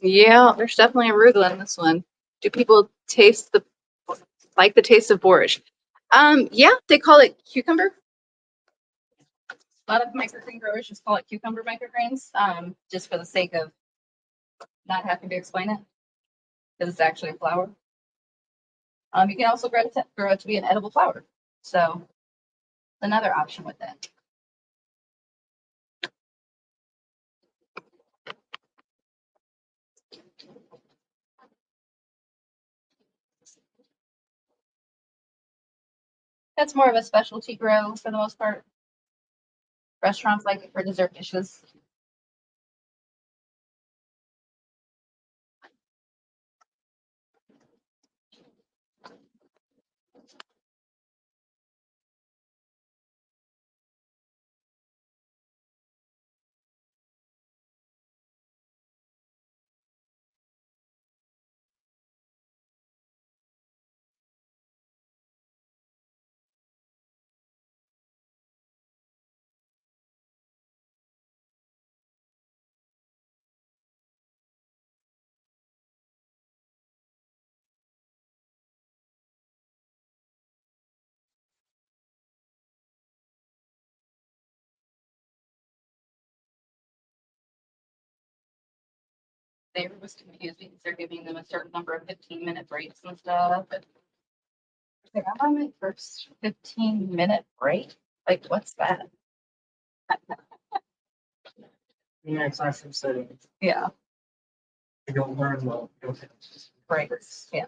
Yeah, there's definitely arugula in this one. Do people like the taste of borage? Yeah, they call it cucumber. A lot of microgreen growers just call it cucumber microgreens, just for the sake of not having to explain it, because it's actually a flower. You can also grow it to be an edible flower. So another option with it. That's more of a specialty grow for the most part. Restaurants like it for dessert dishes. They was confused because they're giving them a certain number of 15-minute breaks and stuff. Like, I'm on my first 15-minute break. Like, what's that? Yeah, it's not from setting. Yeah, You don't learn well. breaks. Yeah.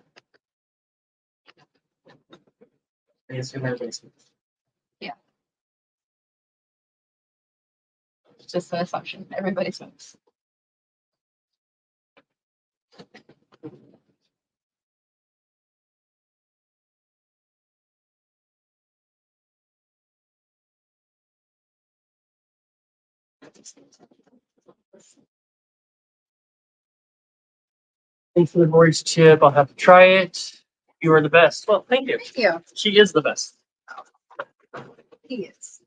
I assume everybody's. It's just an assumption. Everybody smokes. Thanks for the borage chip. I'll have to try it. You are the best. Well, thank you. Thank you. She is the best. He is.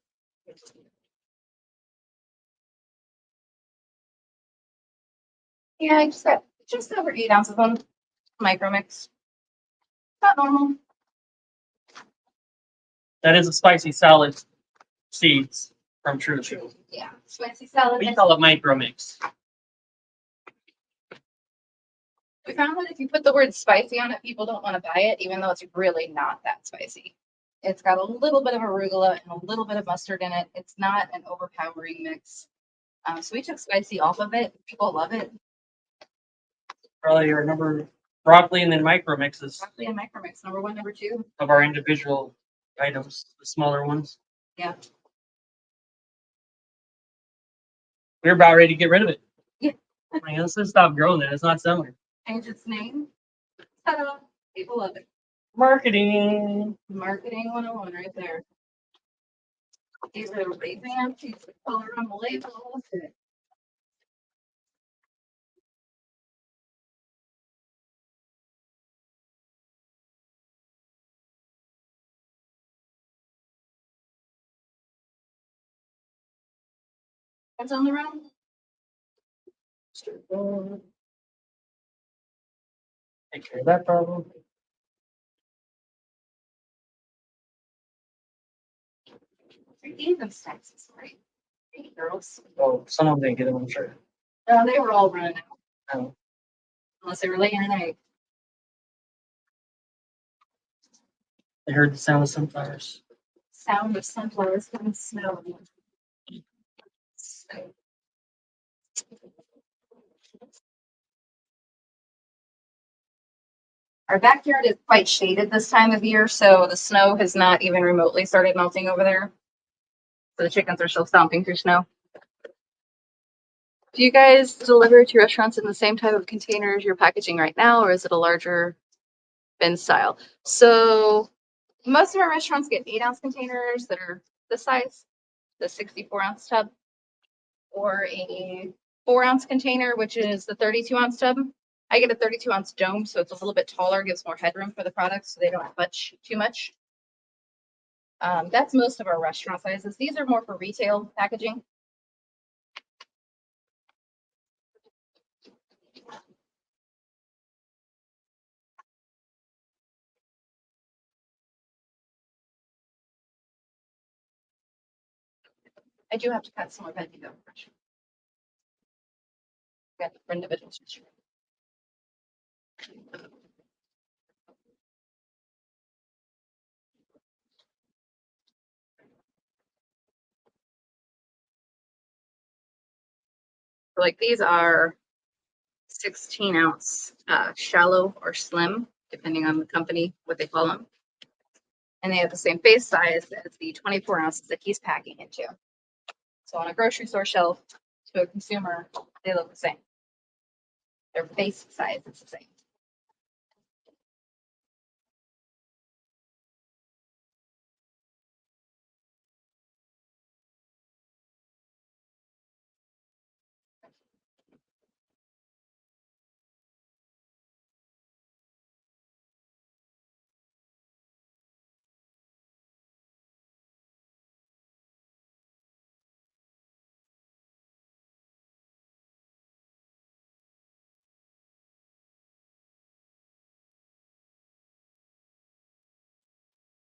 Yeah, I just got just over 8 ounces on micro mix. Not normal. That is a spicy salad seeds from True True. Yeah, spicy salad. We call it micro mix. We found that if you put the word spicy on it, people don't want to buy it, even though it's really not that spicy. It's got a little bit of arugula and a little bit of mustard in it. It's not an overpowering mix. So we took spicy off of it. People love it. Probably our number broccoli and then micro mixes Broccoli and micro mix, number 1, number 2. of our individual items, the smaller ones. Yeah. We're about ready to get rid of it. Yeah. Like, let's just stop growing it. It's not selling. Change its name. Ta-da. People love it. Marketing. Marketing 101 right there. These are revamp, these are color on the label. What's on the round? Take care of that problem. Even steps is great. Girls. Oh, some of them didn't get them, I'm sure. No, they were all running out, Oh, unless they were laying an egg. I heard the sound of sunflowers. Sound of sunflowers from snow. Our backyard is quite shaded this time of year, so the snow has not even remotely started melting over there. So the chickens are still stomping through snow. Do you guys deliver to restaurants in the same type of containers you're packaging right now, or is it a larger bin style? So most of our restaurants get 8-ounce containers that are this size, the 64-ounce tub, or a 4-ounce container, which is the 32-ounce tub. I get a 32-ounce dome, so it's a little bit taller, gives more headroom for the products, so they don't fudge too much. That's most of our restaurant sizes. These are more for retail packaging. I do have to cut some of it to go. Got for individuals. Like these are 16-ounce shallow or slim, depending on the company, what they call them. And they have the same face size as the 24 ounces that he's packing into. So on a grocery store shelf to a consumer, they look the same. Their face size is the same.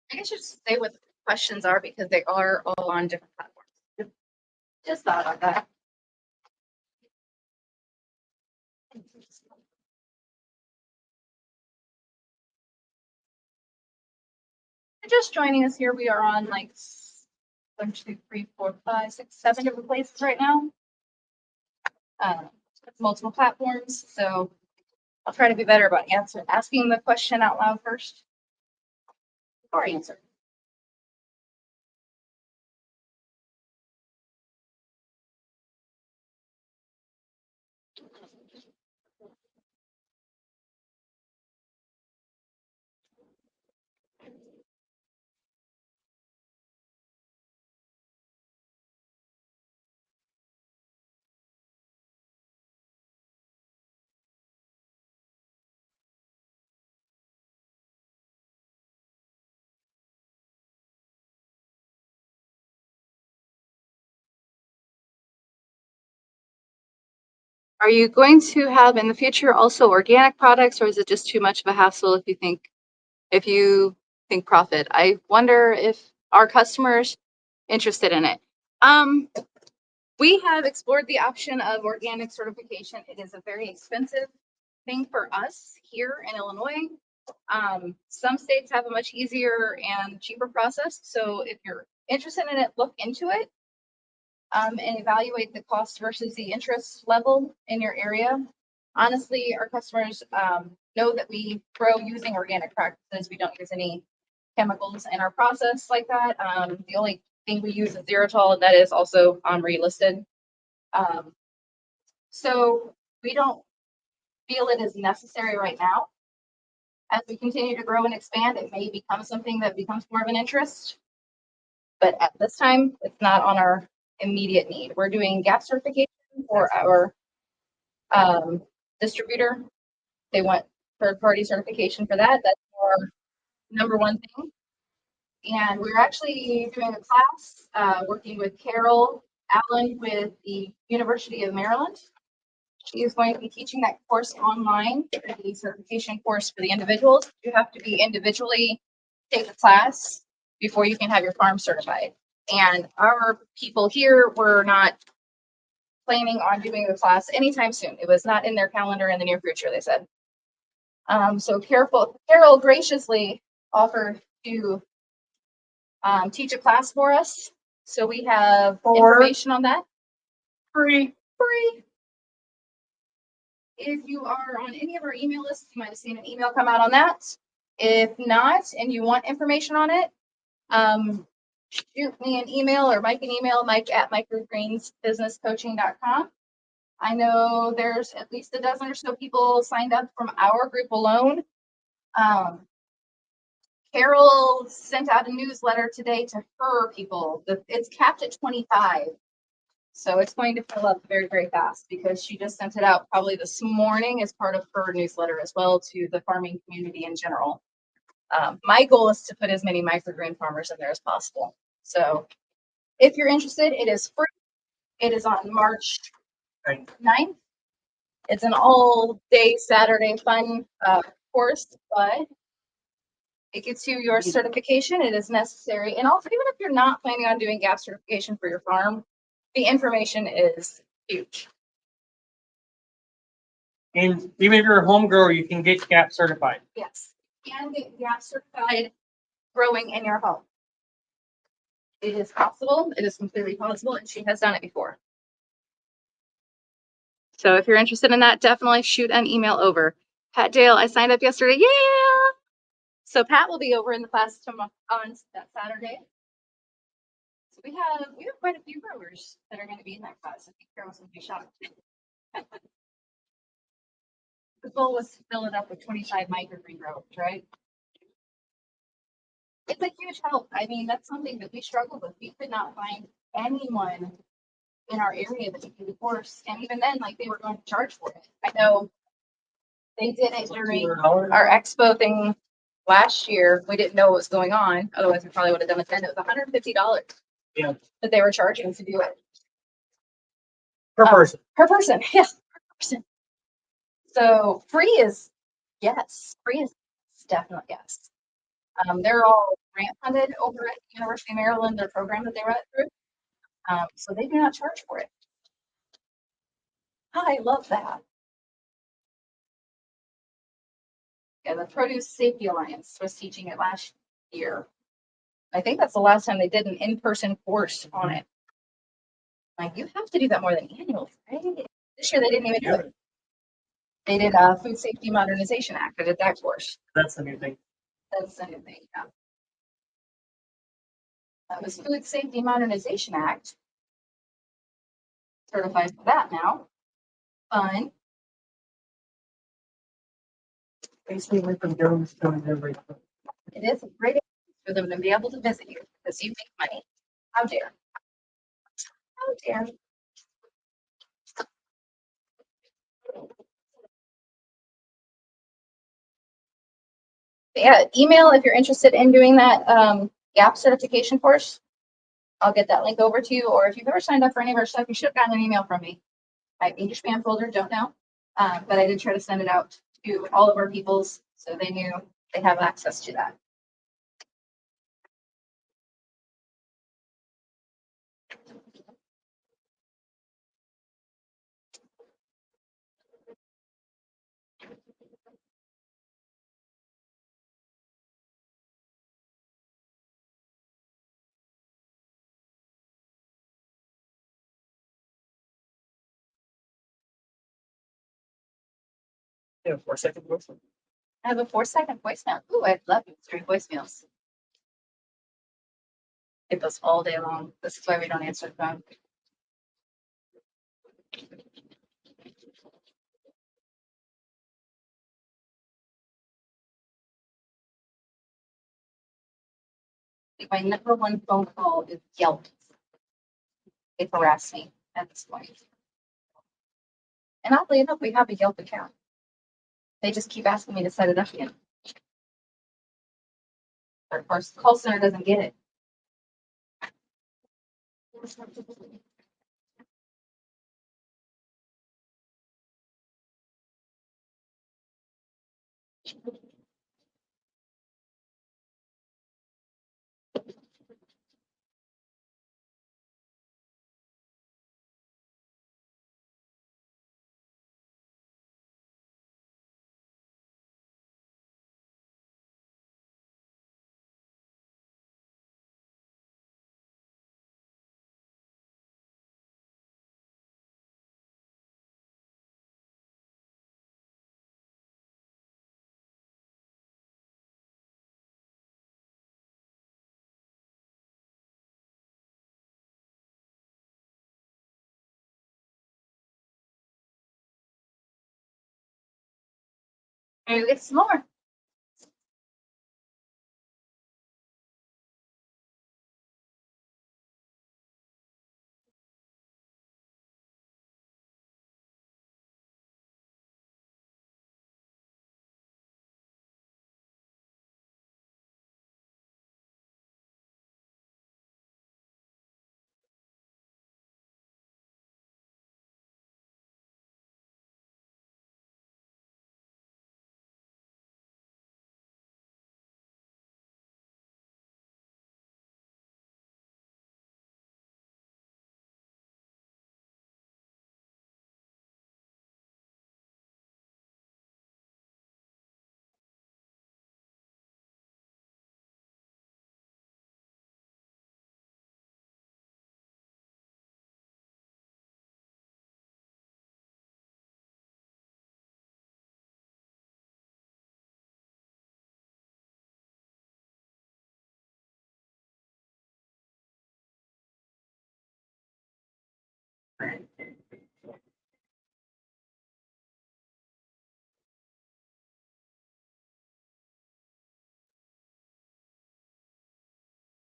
I guess you just say what the questions are because they are all on different platforms. Just thought about that. Just joining us here, we are on like 1, 2, 3, 4, 5, 6, 7 different places right now. Multiple platforms, so I'll try to be better about asking the question out loud first or answer. Are you going to have in the future also organic products, or is it just too much of a hassle if you think profit? I wonder if our customers interested in it. We have explored the option of organic certification. It is a very expensive thing for us here in Illinois. Some states have a much easier and cheaper process. So if you're interested in it, look into it. And evaluate the cost versus the interest level in your area. Honestly, our customers know that we grow using organic practices. We don't use any chemicals in our process like that. The only thing we use is xylitol, and that is also listed. So we don't feel it is necessary right now. As we continue to grow and expand, it may become something that becomes more of an interest. But at this time, it's not on our immediate need. We're doing GAP certification for our distributor. They want third-party certification for that. That's our number one thing. And we're actually doing a class working with Carol Allen with the University of Maryland. She is going to be teaching that course online, the certification course for the individuals. You have to be individually take the class before you can have your farm certified. And our people here were not planning on doing the class anytime soon. It was not in their calendar in the near future, they said. So Carol graciously offered to teach a class for us. So we have information on that. Free. If you are on any of our email lists, you might have seen an email come out on that. If not, and you want information on it, shoot me an email or Mike an email, mike@microgreensbusinesscoaching.com. I know there's at least a dozen or so people signed up from our group alone. Carol sent out a newsletter today to her people. It's capped at 25. So it's going to fill up very, very fast because she just sent it out probably this morning as part of her newsletter as well to the farming community in general. My goal is to put as many microgreen farmers in there as possible. So if you're interested, it is free. It is on March 9th. It's an all-day Saturday fun course, but it gets you your certification. It is necessary. And also, even if you're not planning on doing GAP certification for your farm, the information is huge. And even if you're a home grower, you can get GAP certified. Yes, and get GAP certified growing in your home. It is possible. It is completely possible, and she has done it before. So if you're interested in that, definitely shoot an email over. Pat Dale, I signed up yesterday. Yeah. So Pat will be over in the class tomorrow on that Saturday. So we have quite a few growers that are going to be in that class. I think Carol's going to be shocked. The goal was to fill it up with 25 microgreen growers, right? It's a huge help. I mean, that's something that we struggled with. We could not find anyone in our area that could do the course. And even then, like, they were going to charge for it. I know they did it during our expo thing last year. We didn't know what was going on. Otherwise, we probably would have done it then. It was $150 that they were charging to do it. Per person. Per person, yeah, per person. So free is yes. Free is definitely yes. They're all grant funded over at the University of Maryland, their program that they run it through. So they do not charge for it. I love that. Yeah, the Produce Safety Alliance was teaching it last year. I think that's the last time they did an in-person course on it. Like, you have to do that more than annually, right? This year they didn't even do it. They did a Food Safety Modernization Act. They did that course. That's the new thing. That's the new thing, yeah. That was Food Safety Modernization Act. Certified for that now. Fun. Basically, with the Jones doing everything. It is a great experience for them to be able to visit you because you make money. How dare? How dare? Yeah, email if you're interested in doing that GAP certification course. I'll get that link over to you. Or if you've ever signed up for any of our stuff, you should have gotten an email from me. Might be in your spam folder, don't know. But I did try to send it out to all of our peoples so they knew they have access to that. Yeah, 4 seconds. I have a 4-second voicemail. Ooh, I love answering voicemails. It goes all day long. This is why we don't answer the phone. My number one phone call is Yelp. They harass me at this point. And oddly enough, we have a Yelp account. They just keep asking me to set it up again. Of course, the call center doesn't get it. Maybe we get some more.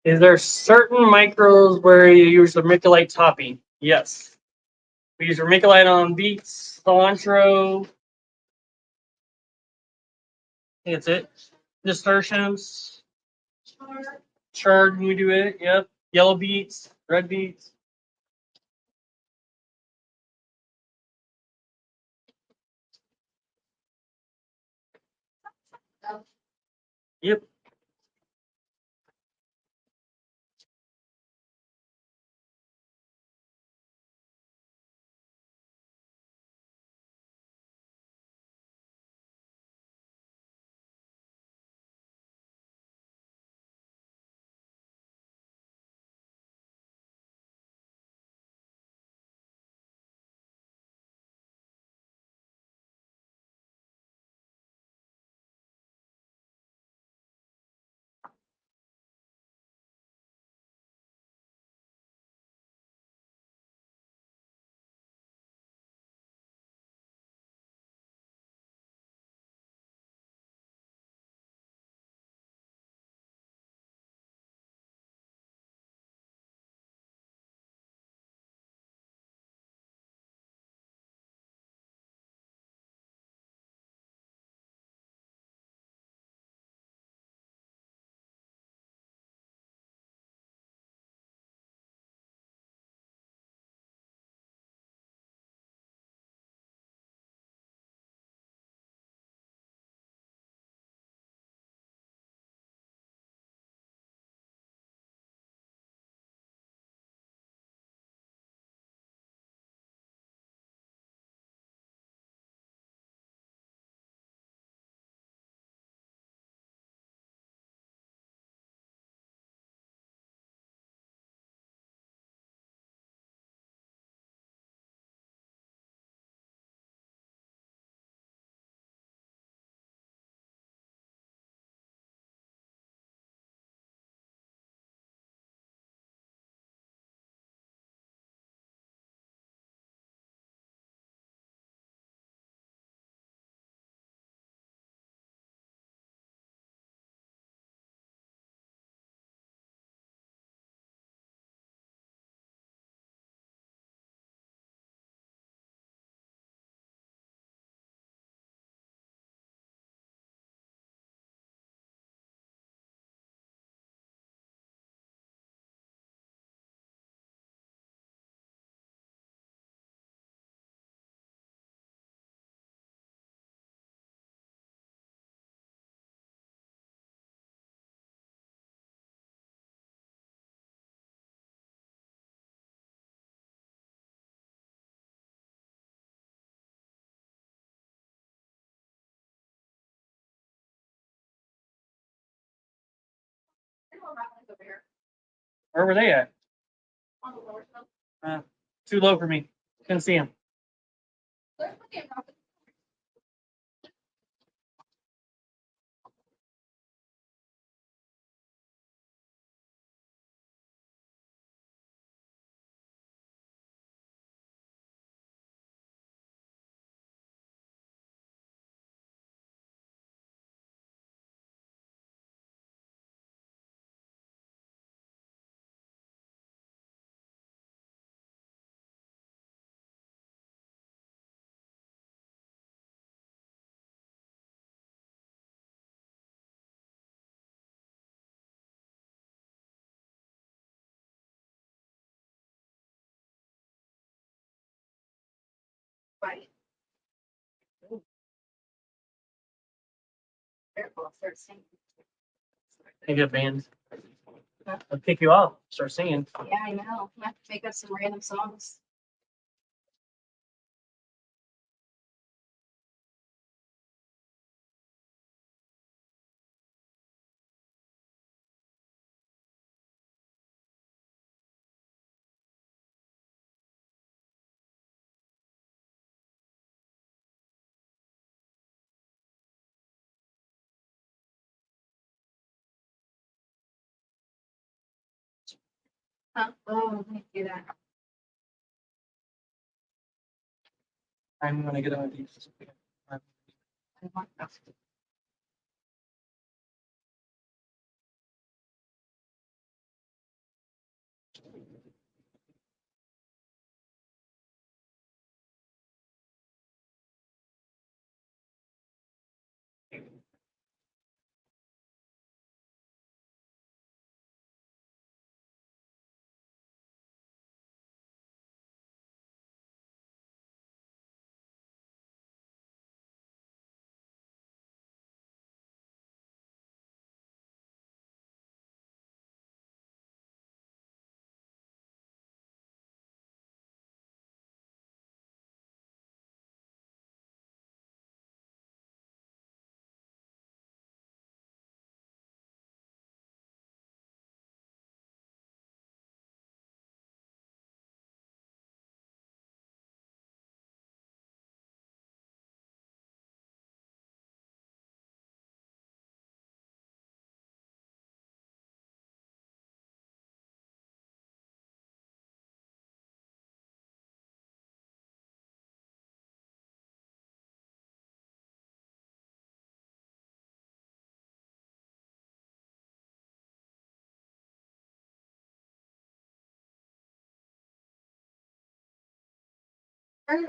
Is there certain micros where you use vermiculite topping? Yes. We use vermiculite on beets, cilantro. I think that's it. Nasturtiums. Chard when we do it. Yep. Yellow beets, red beets. Yep. Where were they at? Too low for me. Couldn't see them. bite. Careful, start singing. I get banned. Huh? I'll kick you off. Start singing. Yeah, I know. I have to make up some random songs. Huh? Oh, let me do that. I'm gonna get on these. I want that.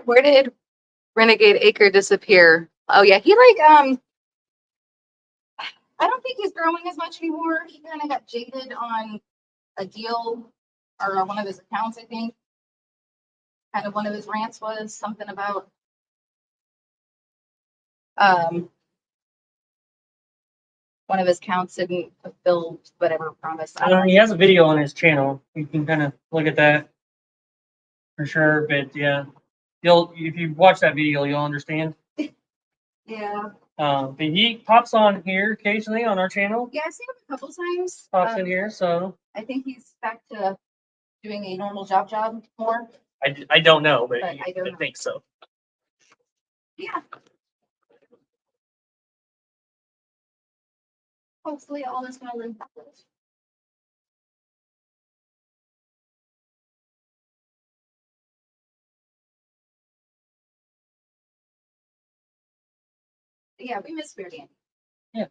Where did Renegade Acre disappear? Oh yeah, he I don't think he's growing as much anymore. He kind of got jaded on a deal or on one of his accounts, I think. Kind of one of his rants was something about one of his accounts didn't fulfill whatever promise. I don't He know. has a video on his channel. You can kind of look at that for sure. But yeah, if you watch that video, you'll understand. Yeah. But he pops on here occasionally on our channel. Yeah, I've seen him a couple times. Pops in here, so I think he's back to doing a normal job more. I don't know, but But I don't know. think so. Yeah. Hopefully all is well in yeah, we miss Beardy. Yeah.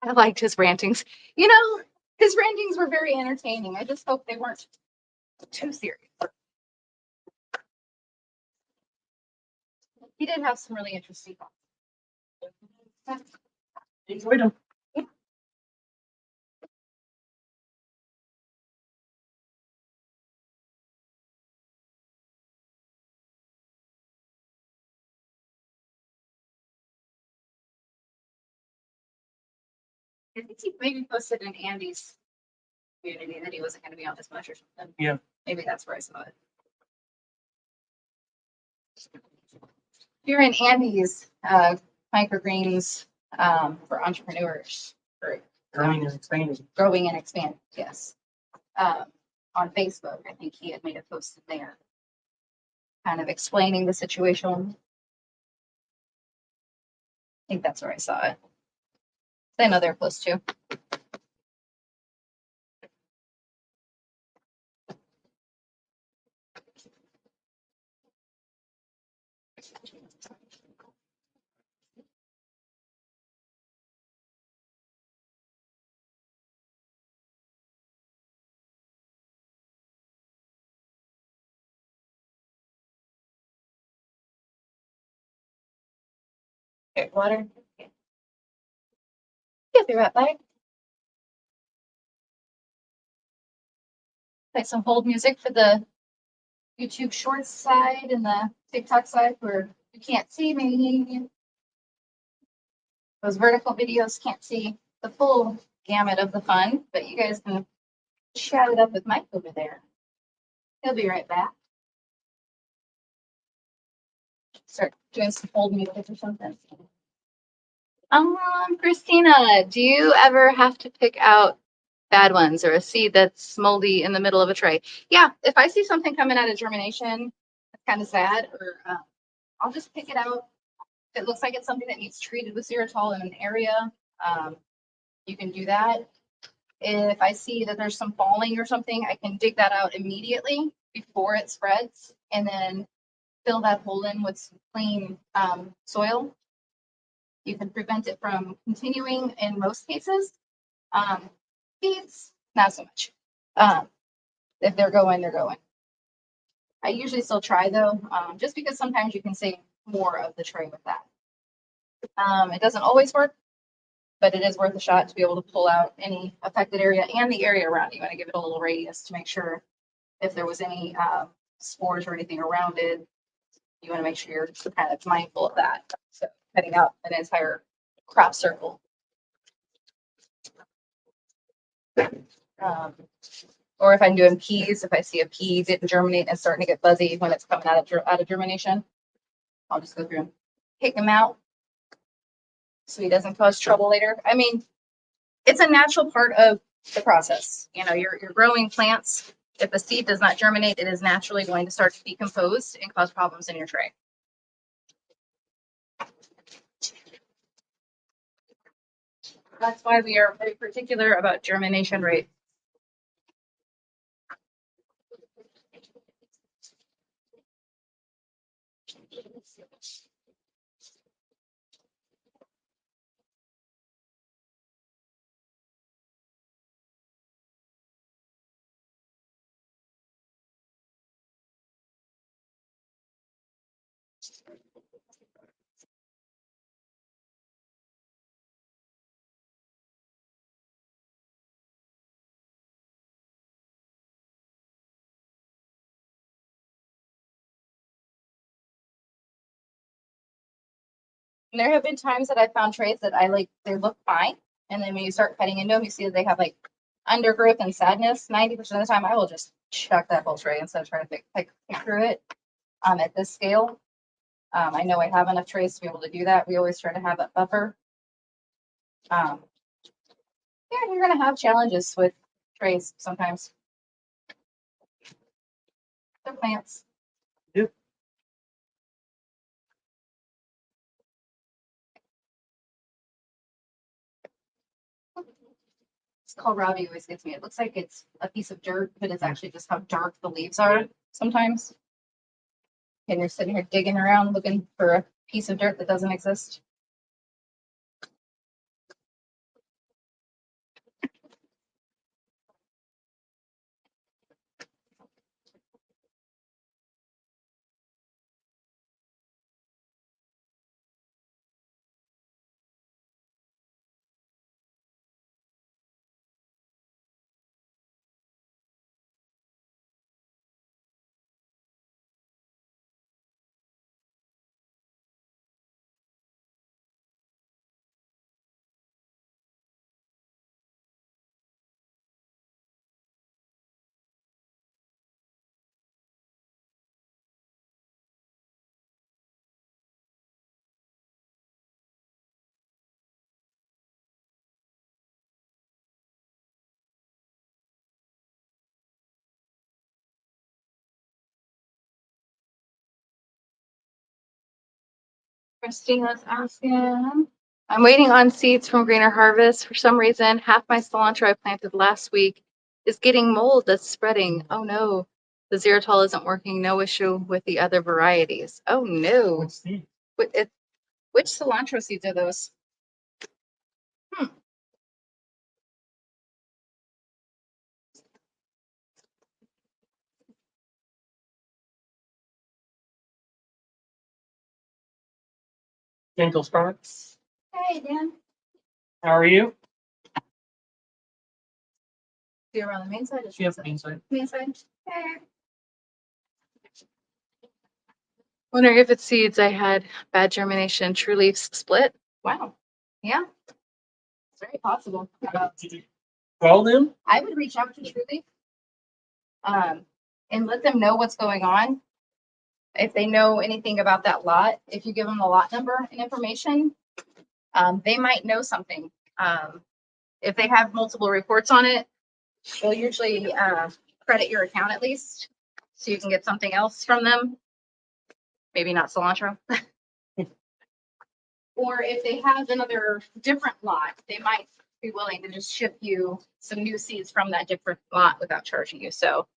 I liked his rantings. You know, his rantings were very entertaining. I just hope they weren't too serious. He did have some really interesting thoughts. Enjoyed him. I think he maybe posted in Andy's community that he wasn't going to be on this much or something. Yeah. Maybe that's where I saw it. You're in Andy's microgreens for entrepreneurs group. Growing and expanding. Growing and expanding, yes. on Facebook. I think he had made a post in there, kind of explaining the situation. I think that's where I saw it. I know they're close to. Okay, water. Okay. Yeah, be right back. Play some hold music for the YouTube Shorts side and the TikTok side where you can't see me. Those vertical videos can't see the full gamut of the fun, but you guys can chat it up with Mike over there. He'll be right back. Start doing some hold music or something. Christina, do you ever have to pick out bad ones or a seed that's moldy in the middle of a tray? Yeah, if I see something coming out of germination, it's kind of sad, or I'll just pick it out. If it looks like it's something that needs treated with xylitol in an area, you can do that. If I see that there's some falling or something, I can dig that out immediately before it spreads and then fill that hole in with some clean soil. You can prevent it from continuing in most cases. Seeds, not so much. If they're going, they're going. I usually still try though, just because sometimes you can save more of the tray with that. It doesn't always work, but it is worth a shot to be able to pull out any affected area and the area around. You want to give it a little radius to make sure if there was any spores or anything around it, you want to make sure you're kind of mindful of that. So cutting out an entire crop circle. Or if I'm doing peas, if I see a pea didn't germinate and starting to get fuzzy when it's coming out of germination, I'll just go through and take him out so he doesn't cause trouble later. I mean, it's a natural part of the process. You know, you're growing plants. If a seed does not germinate, it is naturally going to start to decompose and cause problems in your tray. That's why we are very particular about germination rate. And there have been times that I found trays that I like, they look fine. And then when you start cutting into them, you see that they have like undergrowth and sadness. 90% of the time, I will just chuck that whole tray instead of trying to pick through it at this scale. I know I have enough trays to be able to do that. We always try to have that buffer. Yeah, you're going to have challenges with trays sometimes. They're plants. Yep. It's called Robbie always gets me. It looks like it's a piece of dirt, but it's actually just how dark the leaves are sometimes. And you're sitting here digging around looking for a piece of dirt that doesn't exist. Christina's asking. I'm waiting on seeds from Greener Harvest. For some reason, half my cilantro I planted last week is getting mold that's spreading. Oh no, the Xeritol isn't working. No issue with the other varieties. Oh no. Let's see. Which cilantro seeds are those? Gentle Sparks. Hey, Dan. How are you? You're on the main side. She has main side. Main side. Hey. Wondering if it's seeds I had bad germination, true leaves split. Wow. Yeah. It's very possible. Did you call them? I would reach out to Truly, and let them know what's going on. If they know anything about that lot, if you give them the lot number and information, they might know something. If they have multiple reports on it, they'll usually credit your account at least, so you can get something else from them. Maybe not cilantro. Or if they have another different lot, they might be willing to just ship you some new seeds from that different lot without charging you. So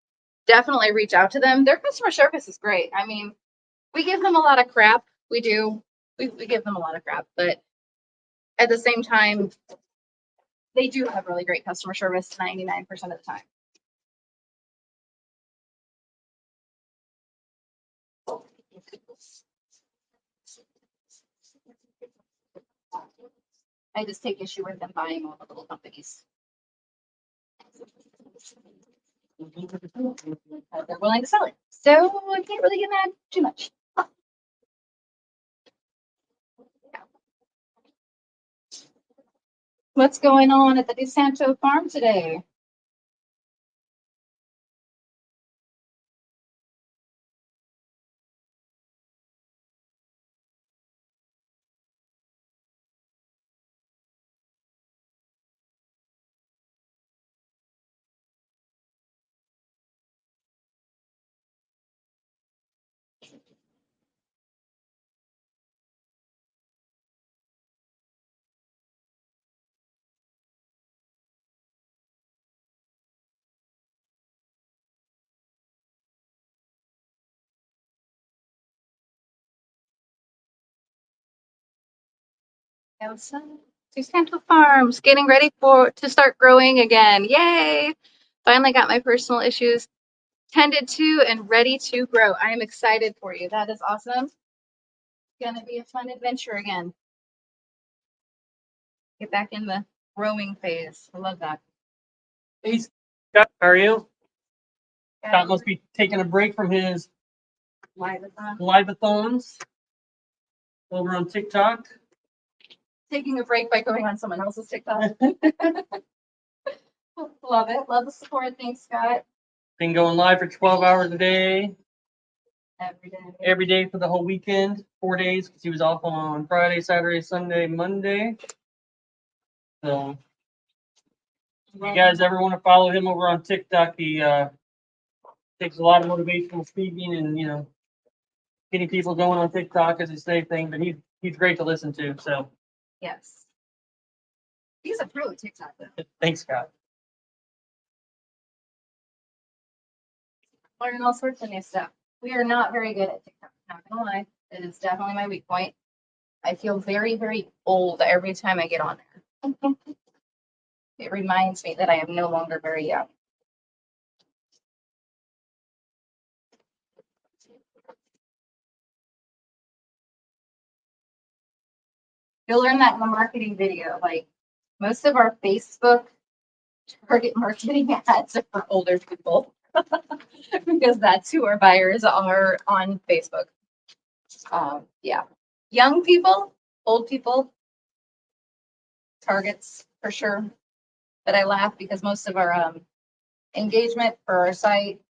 definitely reach out to them. Their customer service is great. I mean, we give them a lot of crap. We do. We give them a lot of crap, but at the same time, they do have really great customer service 99% of the time. I just take issue with them buying all the little companies. They're willing to sell it. So I can't really get mad too much. What's going on at the DeSanto farm today? DeSanto Farms getting ready to start growing again. Yay! Finally got my personal issues tended to and ready to grow. I am excited for you. That is awesome. It's gonna be a fun adventure again. Get back in the growing phase. I love that. Hey, Scott, how are you? Scott must be taking a break from his live-a-thons over on TikTok. Taking a break by going on someone else's TikTok. Love it. Love the support. Thanks, Scott. Been going live for 12 hours a day, Every day. every day for the whole weekend, 4 days, because he was off on Friday, Saturday, Sunday, Monday. So, if you guys ever want to follow him over on TikTok, he takes a lot of motivational speaking and, getting people going on TikTok as his same thing, but he's great to listen to. So, Yes. He's a pro at TikTok though. thanks, Scott. Learning all sorts of new stuff. We are not very good at TikTok. Not gonna lie. It is definitely my weak point. I feel very, very old every time I get on there. It reminds me that I am no longer very young. You'll learn that in the marketing video. Like most of our Facebook target marketing ads are for older people because that's who our buyers are on Facebook. Yeah, young people, old people, targets for sure. But I laugh because most of our engagement for our site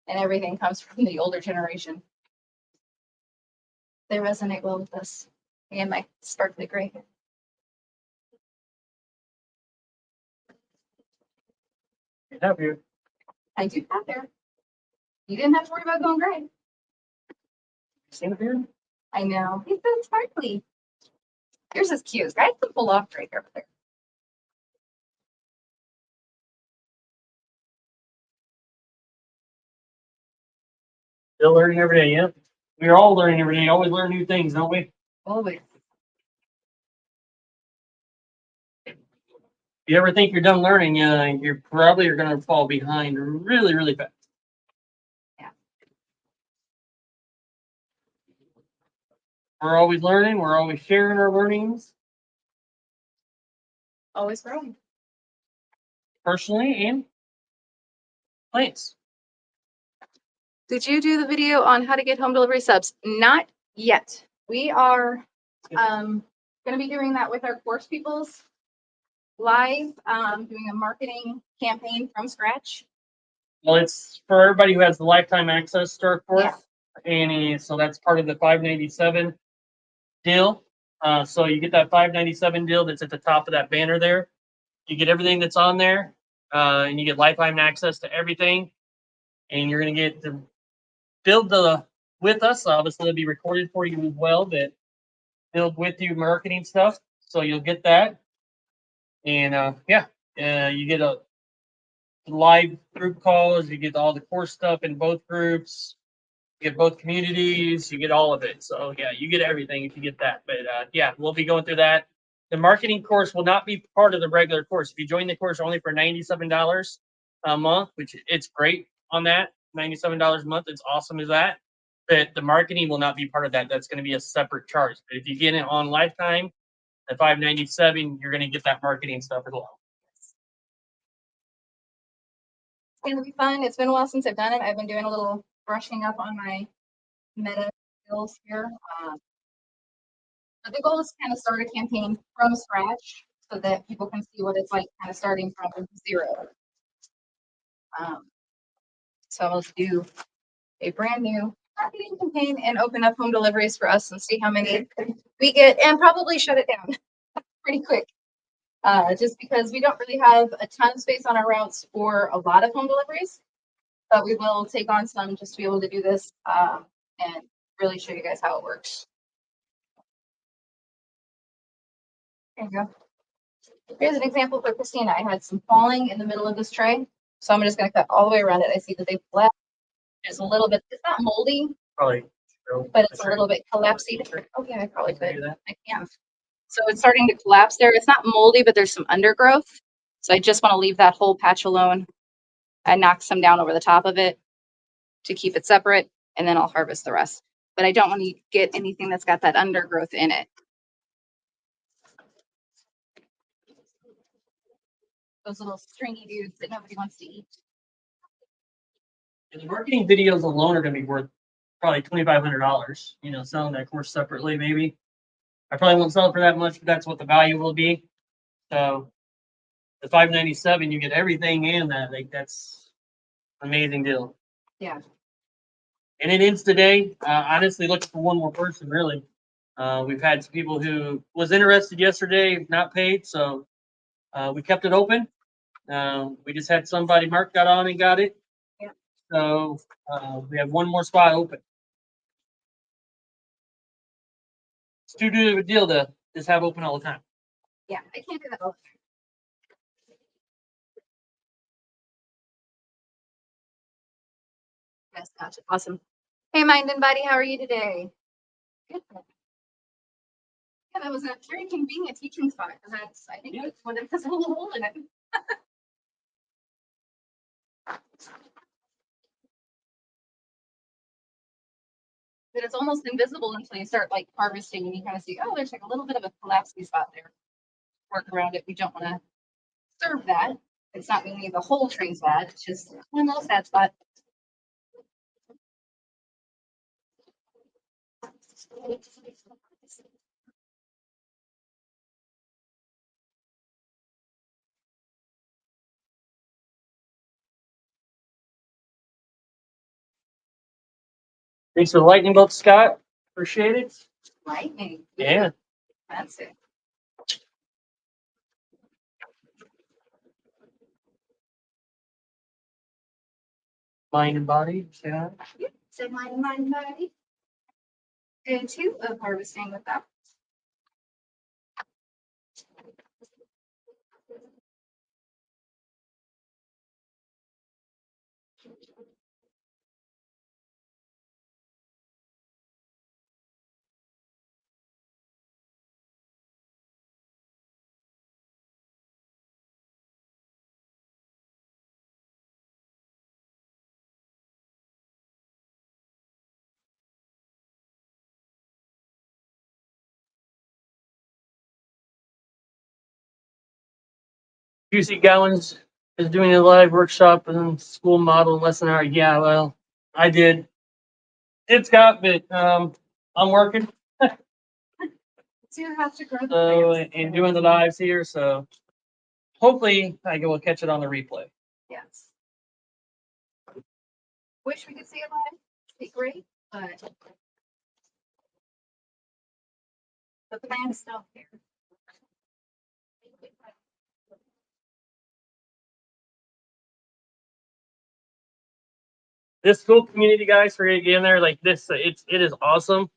and everything comes from the older generation. They resonate well with us and my sparkly gray hair. Have you? I do have hair. You didn't have to worry about going gray. Seen a beard? I know. He's so sparkly. Yours is cute. I have to pull off right over there. Still learning every day, yeah. We're all learning every day. Always learn new things, don't we? Always. If you ever think you're done learning, you're probably are going to fall behind really, really fast. Yeah. We're always learning. We're always sharing our learnings Always growing. personally and plants. Did you do the video on how to get home delivery subs? Not yet. We are going to be doing that with our course peoples live, doing a marketing campaign from scratch. Well, it's for everybody who has the lifetime access to our course, Yeah. and so that's part of the 597 deal. So you get that 597 deal that's at the top of that banner there. You get everything that's on there, and you get lifetime access to everything. And you're gonna get to build the with us. Obviously, it'll be recorded for you as well, but build with you marketing stuff. So you'll get that, and you get a live group calls. You get all the course stuff in both groups. You get both communities. You get all of it. So yeah, you get everything if you get that. But yeah, we'll be going through that. The marketing course will not be part of the regular course. If you join the course only for $97 a month, which it's great on that, $97 a month, it's awesome as that. But the marketing will not be part of that. That's going to be a separate charge. But if you get it on lifetime at $597, you're going to get that marketing stuff as well. It's going to be fun. It's been a while since I've done it. I've been doing a little brushing up on my meta skills here. But the goal is to kind of start a campaign from scratch so that people can see what it's like kind of starting from zero. So I'll do a brand new marketing campaign and open up home deliveries for us and see how many we get and probably shut it down pretty quick. Just because we don't really have a ton of space on our routes for a lot of home deliveries, but we will take on some just to be able to do this and really show you guys how it works. There you go. Here's an example for Christina. I had some falling in the middle of this tray, so I'm just going to cut all the way around it. I see that they've left. It's a little bit, it's not moldy, Probably. but it's a little bit collapsy. Oh yeah, I probably could. I can. So it's starting to collapse there. It's not moldy, but there's some undergrowth. So I just want to leave that whole patch alone and knock some down over the top of it to keep it separate, and then I'll harvest the rest. But I don't want to get anything that's got that undergrowth in it. Those little stringy dudes that nobody wants to eat. And the marketing videos alone are going to be worth probably $2,500. You know, selling that course separately, maybe. I probably won't sell it for that much, but that's what the value will be. So the 597, you get everything and that. Like that's an amazing deal. Yeah. And it ends today. Honestly, looking for one more person, really. We've had some people who was interested yesterday, not paid, so we kept it open. We just had somebody, Mark got on and got it. Yeah. So we have one more spot open. It's too good of a deal to just have open all the time. Yeah, I can't do that all the time. Yes, gotcha. Awesome. Hey, Mind and Body, how are you today? Good. Yeah, that was a very convenient teaching spot because that's, I think it's one of has a little hole in it. But it's almost invisible until you start like harvesting and you kind of see, oh, there's like a little bit of a collapsy spot there. Work around it. We don't want to serve that. It's not meaning the whole tree's bad. It's just one little sad spot. Thanks for the lightning bolt, Scott. Appreciate it. Lightning. Yeah. That's it. Mind and body. Say hi. Say mind, body. day 2 of harvesting with that. QC Gowans is doing a live workshop and school model in less than an hour. Yeah, well, I did. It's got, but I'm working So you have to grow the so plants. and doing the lives here, so hopefully I will catch it on the replay. Yes. Wish we could see it live. It'd be great, but the plant's still here. This school community, guys, for getting in there like this, it is awesome.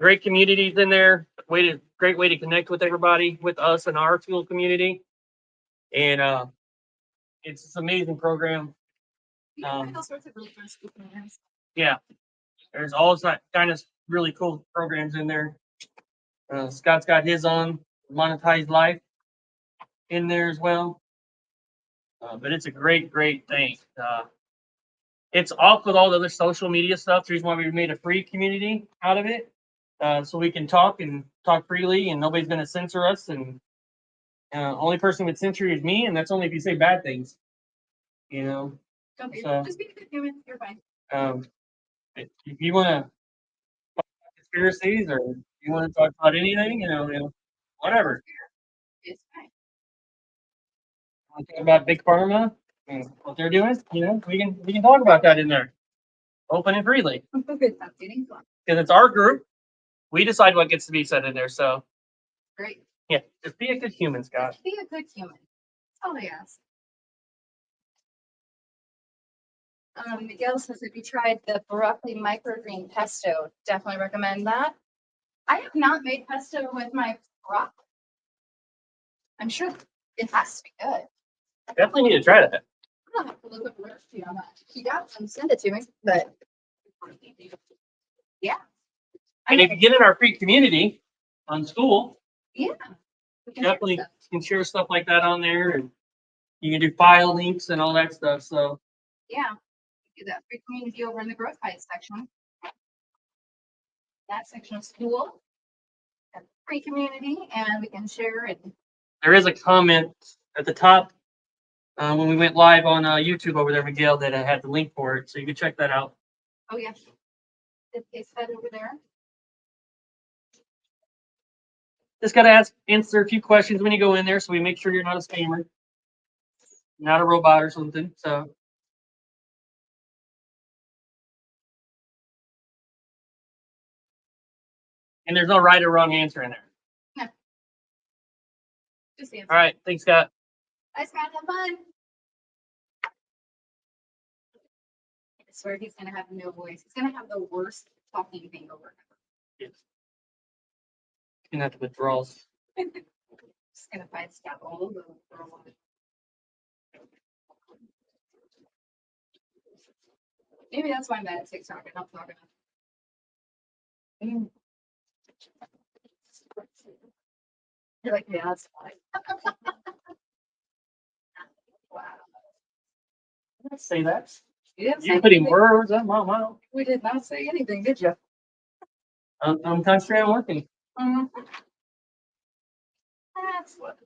Great communities in there. Great way to connect with everybody, with us and our school community, and it's an amazing program. You can find all sorts of really fun school plants. Yeah, there's all that kind of really cool programs in there. Scott's got his on monetized life in there as well. But it's a great thing. It's off with all the other social media stuff. The reason why we made a free community out of it, so we can talk freely, and nobody's going to censor us. And only person would censor you is me, and that's only if you say bad things. You know, Don't be, So- just be a good human. You're fine. if you want to conspiracies or you want to talk about anything, whatever. It's fine. Want to talk about big pharma and what they're doing, we can talk about that in there, open and freely, Without getting fun. because it's our group. We decide what gets to be said in there. So Great. yeah, just be a good human, Scott. Be a good human. That's all I ask. Miguel says if you tried the broccoli microgreen pesto, definitely recommend that. I have not made pesto with my broccoli. I'm sure it has to be good. Definitely need to try that. I'll have to look up the recipe on that. He got some, send it to me, but yeah. And if you get in our free community on school, Yeah. we can share definitely stuff. can share stuff like that on there, and you can do file links and all that stuff. So Yeah. Do that free community over in the growth heights section. That section of school. And free community, and we can share it. there is a comment at the top when we went live on YouTube over there, Miguel, that I had the link for it, so you can check that out. Oh, yeah. Is that over there? Just gotta answer a few questions when you go in there, so we make sure you're not a scammer, not a robot or something. So and there's no right or wrong answer in there. Just answer. All right, thanks, Scott. Bye, Scott. Have fun. I swear he's gonna have no voice. He's gonna have the worst talking hangover ever. Yes. Gonna have to withdrawals. Just gonna find Scott all over for a while. Maybe that's why I'm bad at TikTok and not talking. You're like, yeah, that's fine. Wow. Let's say that. You didn't say You're putting anything. words in my mouth. We did not say anything, did you? I'm concentrating on working. That's what.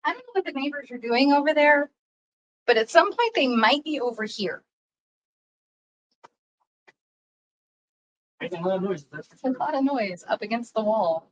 I don't know what the neighbors are doing over there, but at some point they might be over here. Making a lot of noise. That's for It's a sure. lot of noise up against the wall.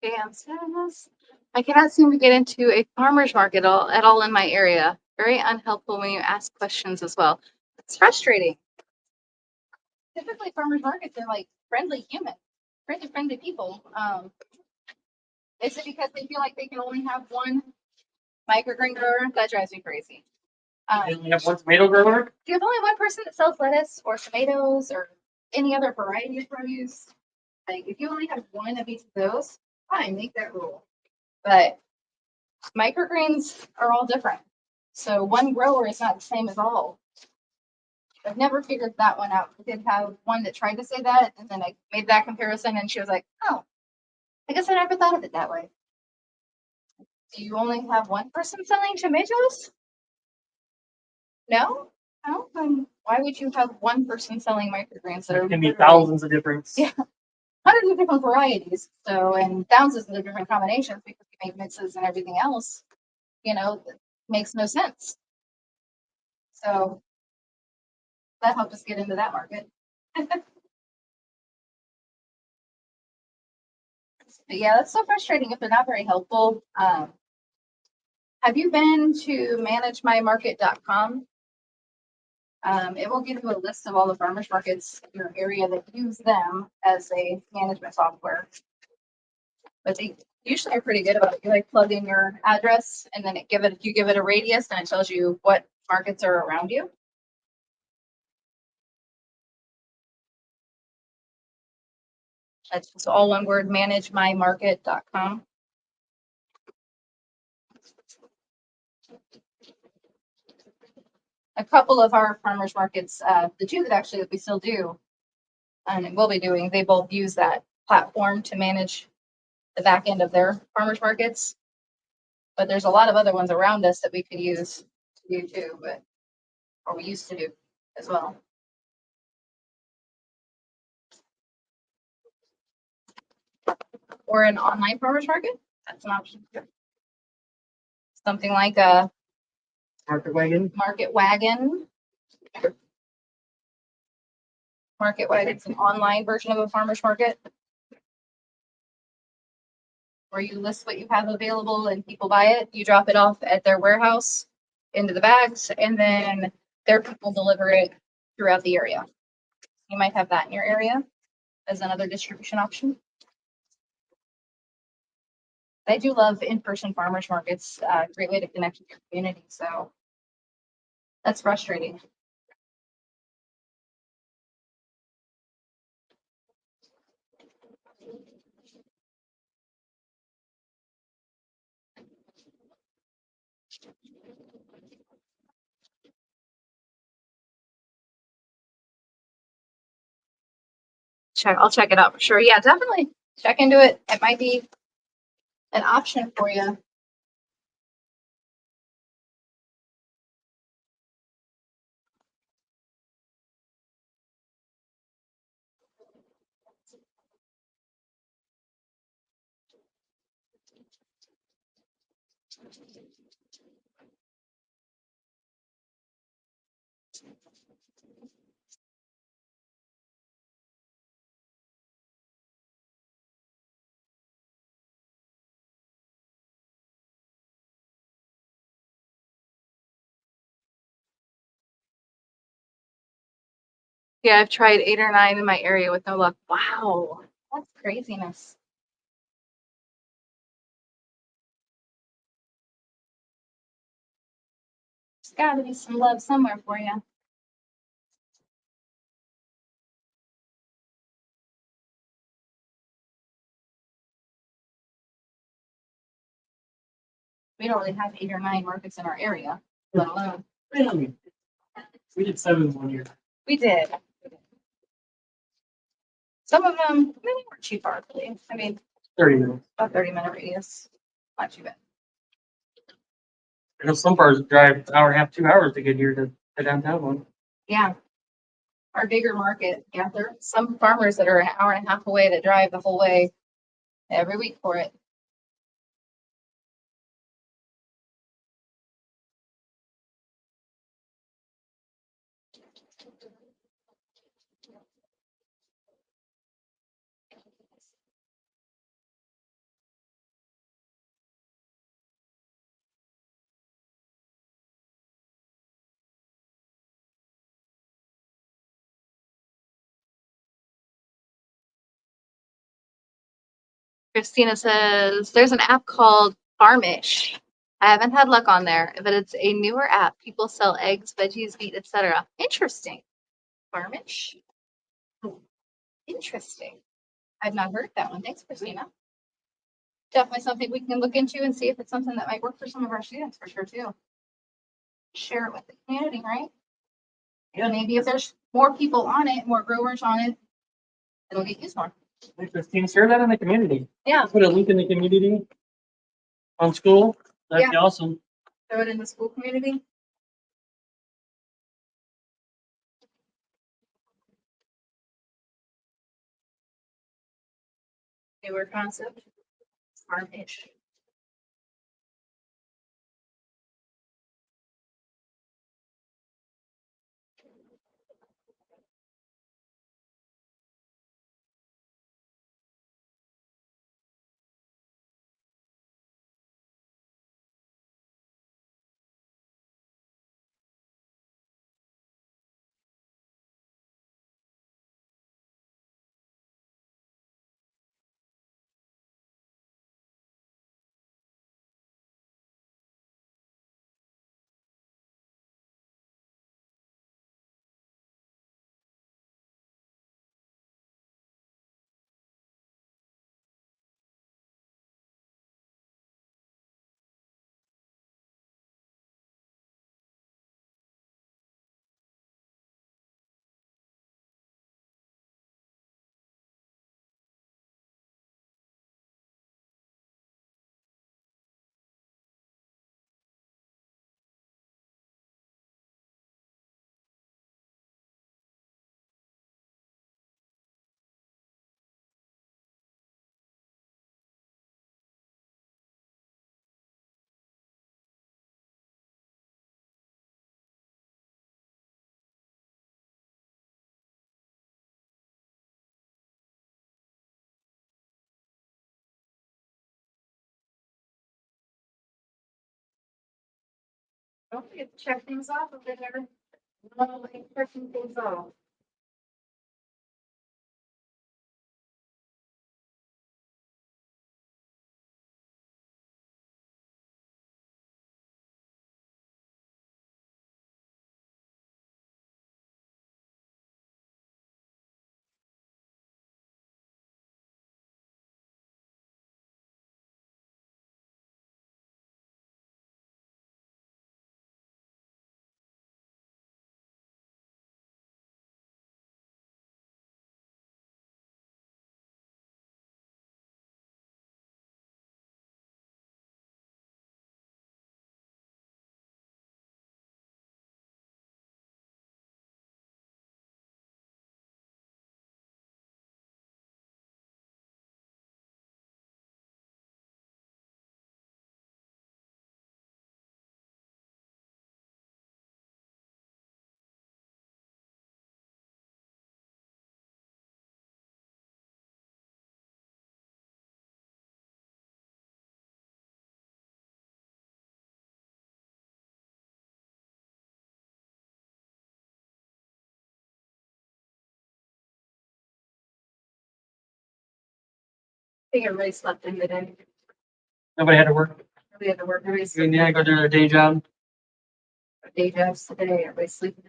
Dances. I cannot seem to get into a farmer's market at all in my area. Very unhelpful when you ask questions as well. It's frustrating. Typically, farmers markets are like friendly humans, friendly people. Is it because they feel like they can only have one microgreen grower? That drives me crazy. And we have one tomato grower. If you have only one person that sells lettuce or tomatoes or any other variety of produce, like if you only have one of each of those, fine, make that rule. But microgreens are all different. So one grower is not the same as all. I've never figured that one out. I did have one that tried to say that, and then I made that comparison, and she was like, oh, I guess I never thought of it that way. Do you only have one person selling tomatoes? No? No? Then why would you have one person selling microgreens that There are can be literally thousands of difference. Yeah. hundreds of different varieties? So, and thousands of different combinations because you make mixes and everything else, that makes no sense. So that helped us get into that market. But yeah, that's so frustrating if they're not very helpful. Have you been to managemymarket.com? It will give you a list of all the farmers markets in your area that use them as a management software. But they usually are pretty good about it. You like plug in your address and then you give it a radius and it tells you what markets are around you. That's just all one word, managemymarket.com. A couple of our farmers markets, the two that we still do and will be doing, they both use that platform to manage the back end of their farmers markets. But there's a lot of other ones around us that we could use to do too, or we used to do as well. Or an online farmers market, that's an option. Something like a Market wagon. market wagon. Market wagon's an online version of a farmer's market where you list what you have available and people buy it. You drop it off at their warehouse into the bags, and then their people deliver it throughout the area. You might have that in your area as another distribution option. I do love in-person farmers markets. Great way to connect with your community. So that's frustrating. I'll check it out for sure. Yeah, definitely check into it. It might be an option for you. Yeah, I've tried 8 or 9 in my area with no luck. Wow, that's craziness. There's got to be some love somewhere for you. We don't really have 8 or 9 markets in our area, let alone. Really? We did 7 one year. We did. Some of them, they weren't too far, really. I mean, 30 minutes. about 30-minute radius. Not too bad. I know some bars drive an hour and a half, 2 hours to get here to the downtown one. Yeah. Our bigger market, yeah, there are some farmers that are an hour and a half away that drive the whole way every week for it. Christina says there's an app called Farmish. I haven't had luck on there, but it's a newer app. People sell eggs, veggies, meat, etc. Interesting. Farmish. Interesting. I've not heard that one. Thanks, Christina. Definitely something we can look into and see if it's something that might work for some of our students for sure too. Share it with the community, right? Yeah. Maybe if there's more people on it, more growers on it, it'll get used more. Hey, Christine, share that in the community. Yeah. Put a link in the community on school. That'd be awesome. Throw it in the school community. Newer concept. Farmish. Don't forget to check things off if they're never checking things off. I think everybody slept in the day. Nobody had to work. Nobody had to work. Everybody's They had to go do their day job. day jobs today. Everybody's sleeping.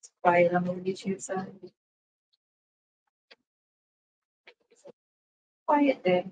It's quiet on the YouTube side. Quiet day.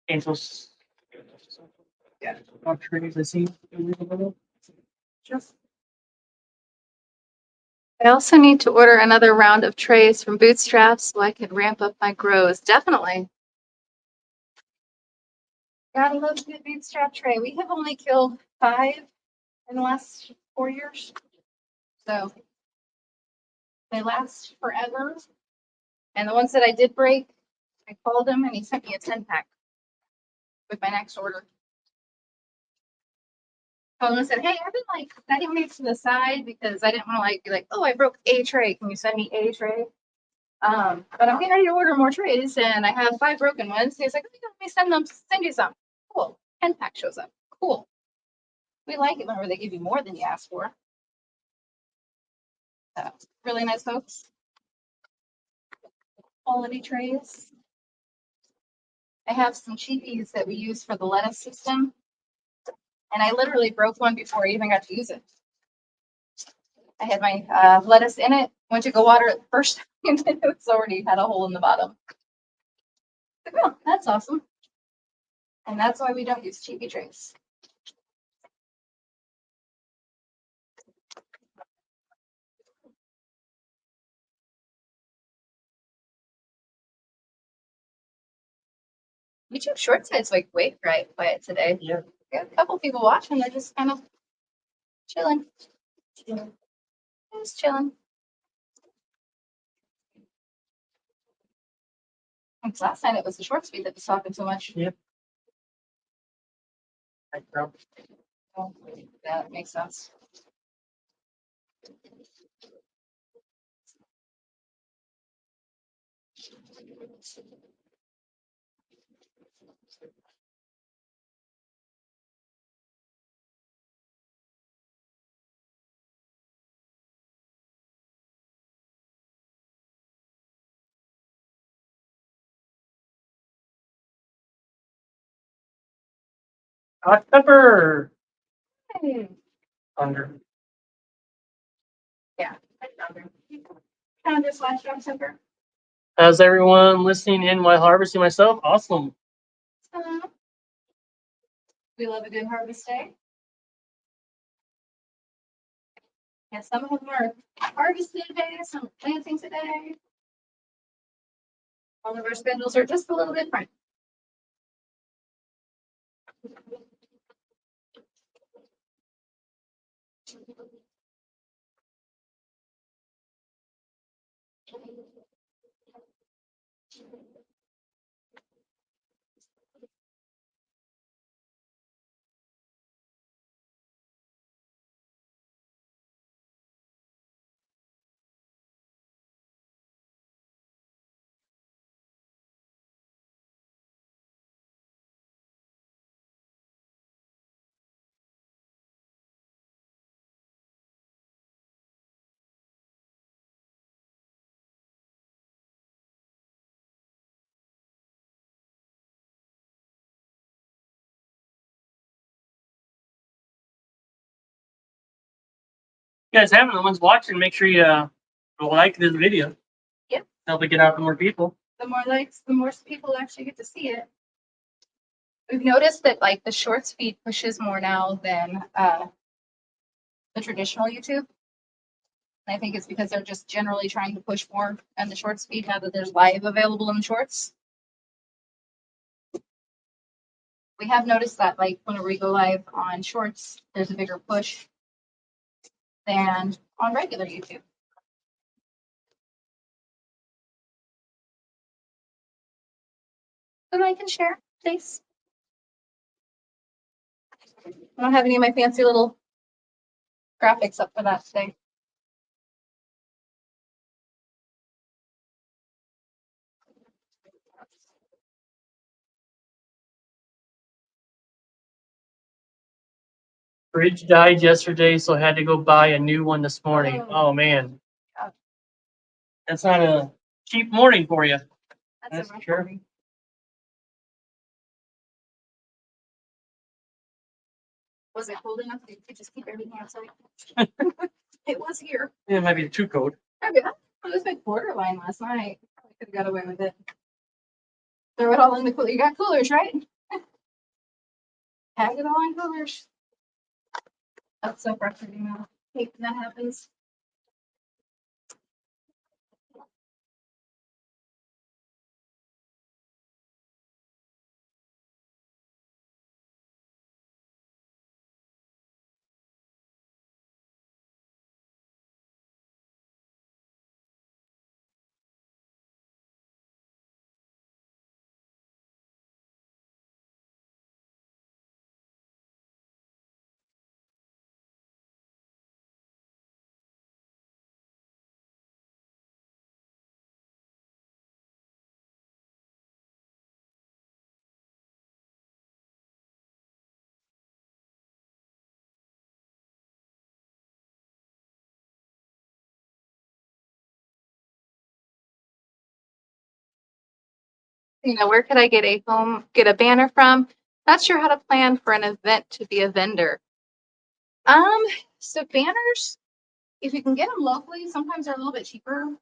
Angels. Yeah. Not trees, I see. Just I also need to order another round of trays from Bootstraps so I can ramp up my grows. Definitely. Gotta love a good Bootstrap tray. We have only killed 5 in the last 4 years. So they last forever. And the ones that I did break, I called him and he sent me a 10-pack with my next order. Called him and said, hey, I've been like setting these to the side because I didn't want to like be like, oh, I broke a tray. Can you send me a tray? But I'm getting ready to order more trays and I have 5 broken ones. He's like, let me send you some. Cool. 10-pack shows up. Cool. We like it whenever they give you more than you ask for. Really nice folks. Quality trays. I have some cheapies that we use for the lettuce system. And I literally broke one before I even got to use it. I had my lettuce in it, went to go water it the first time, and it was already had a hole in the bottom. Oh, that's awesome. And that's why we don't use cheapy trays. YouTube short side's like way quiet today. Yeah. We got a couple people watching. They're just kind of chilling. Just chilling. Because last night it was the short speed that was talking so much. Yep. Thanks, bro. Oh, that makes sense. Hot pepper. Hey. Thunder. Yeah, I found her. Kind of just watched on Simper. How's everyone listening in while harvesting myself? Awesome. We love a good harvest day. Yeah, some of them are harvesting today, some are planting today. All of our schedules are just a little different. You guys haven't, the ones watching, make sure you like this video. Yep. Help it get out to more people. The more likes, the more people actually get to see it. We've noticed that like the shorts feed pushes more now than the traditional YouTube. And I think it's because they're just generally trying to push more on the shorts feed now that there's live available in the shorts. We have noticed that like whenever we go live on shorts, there's a bigger push than on regular YouTube. And I can share, please. I don't have any of my fancy little graphics up for that today. Fridge died yesterday, so I had to go buy a new one this morning. Oh. Oh man. Yeah. That's not a cheap morning for you. That's a rough sure. morning. Was it cold enough that you could just keep everything outside? It was here. Yeah, it might be too cold. It was like borderline last night. I could have got away with it. Throw it all in the cooler. You got coolers, right? Tag it all in coolers. That's so frustrating now. Hate when that happens. Where could I get a banner from? Not sure how to plan for an event to be a vendor. So banners, if you can get them locally, sometimes they're a little bit cheaper.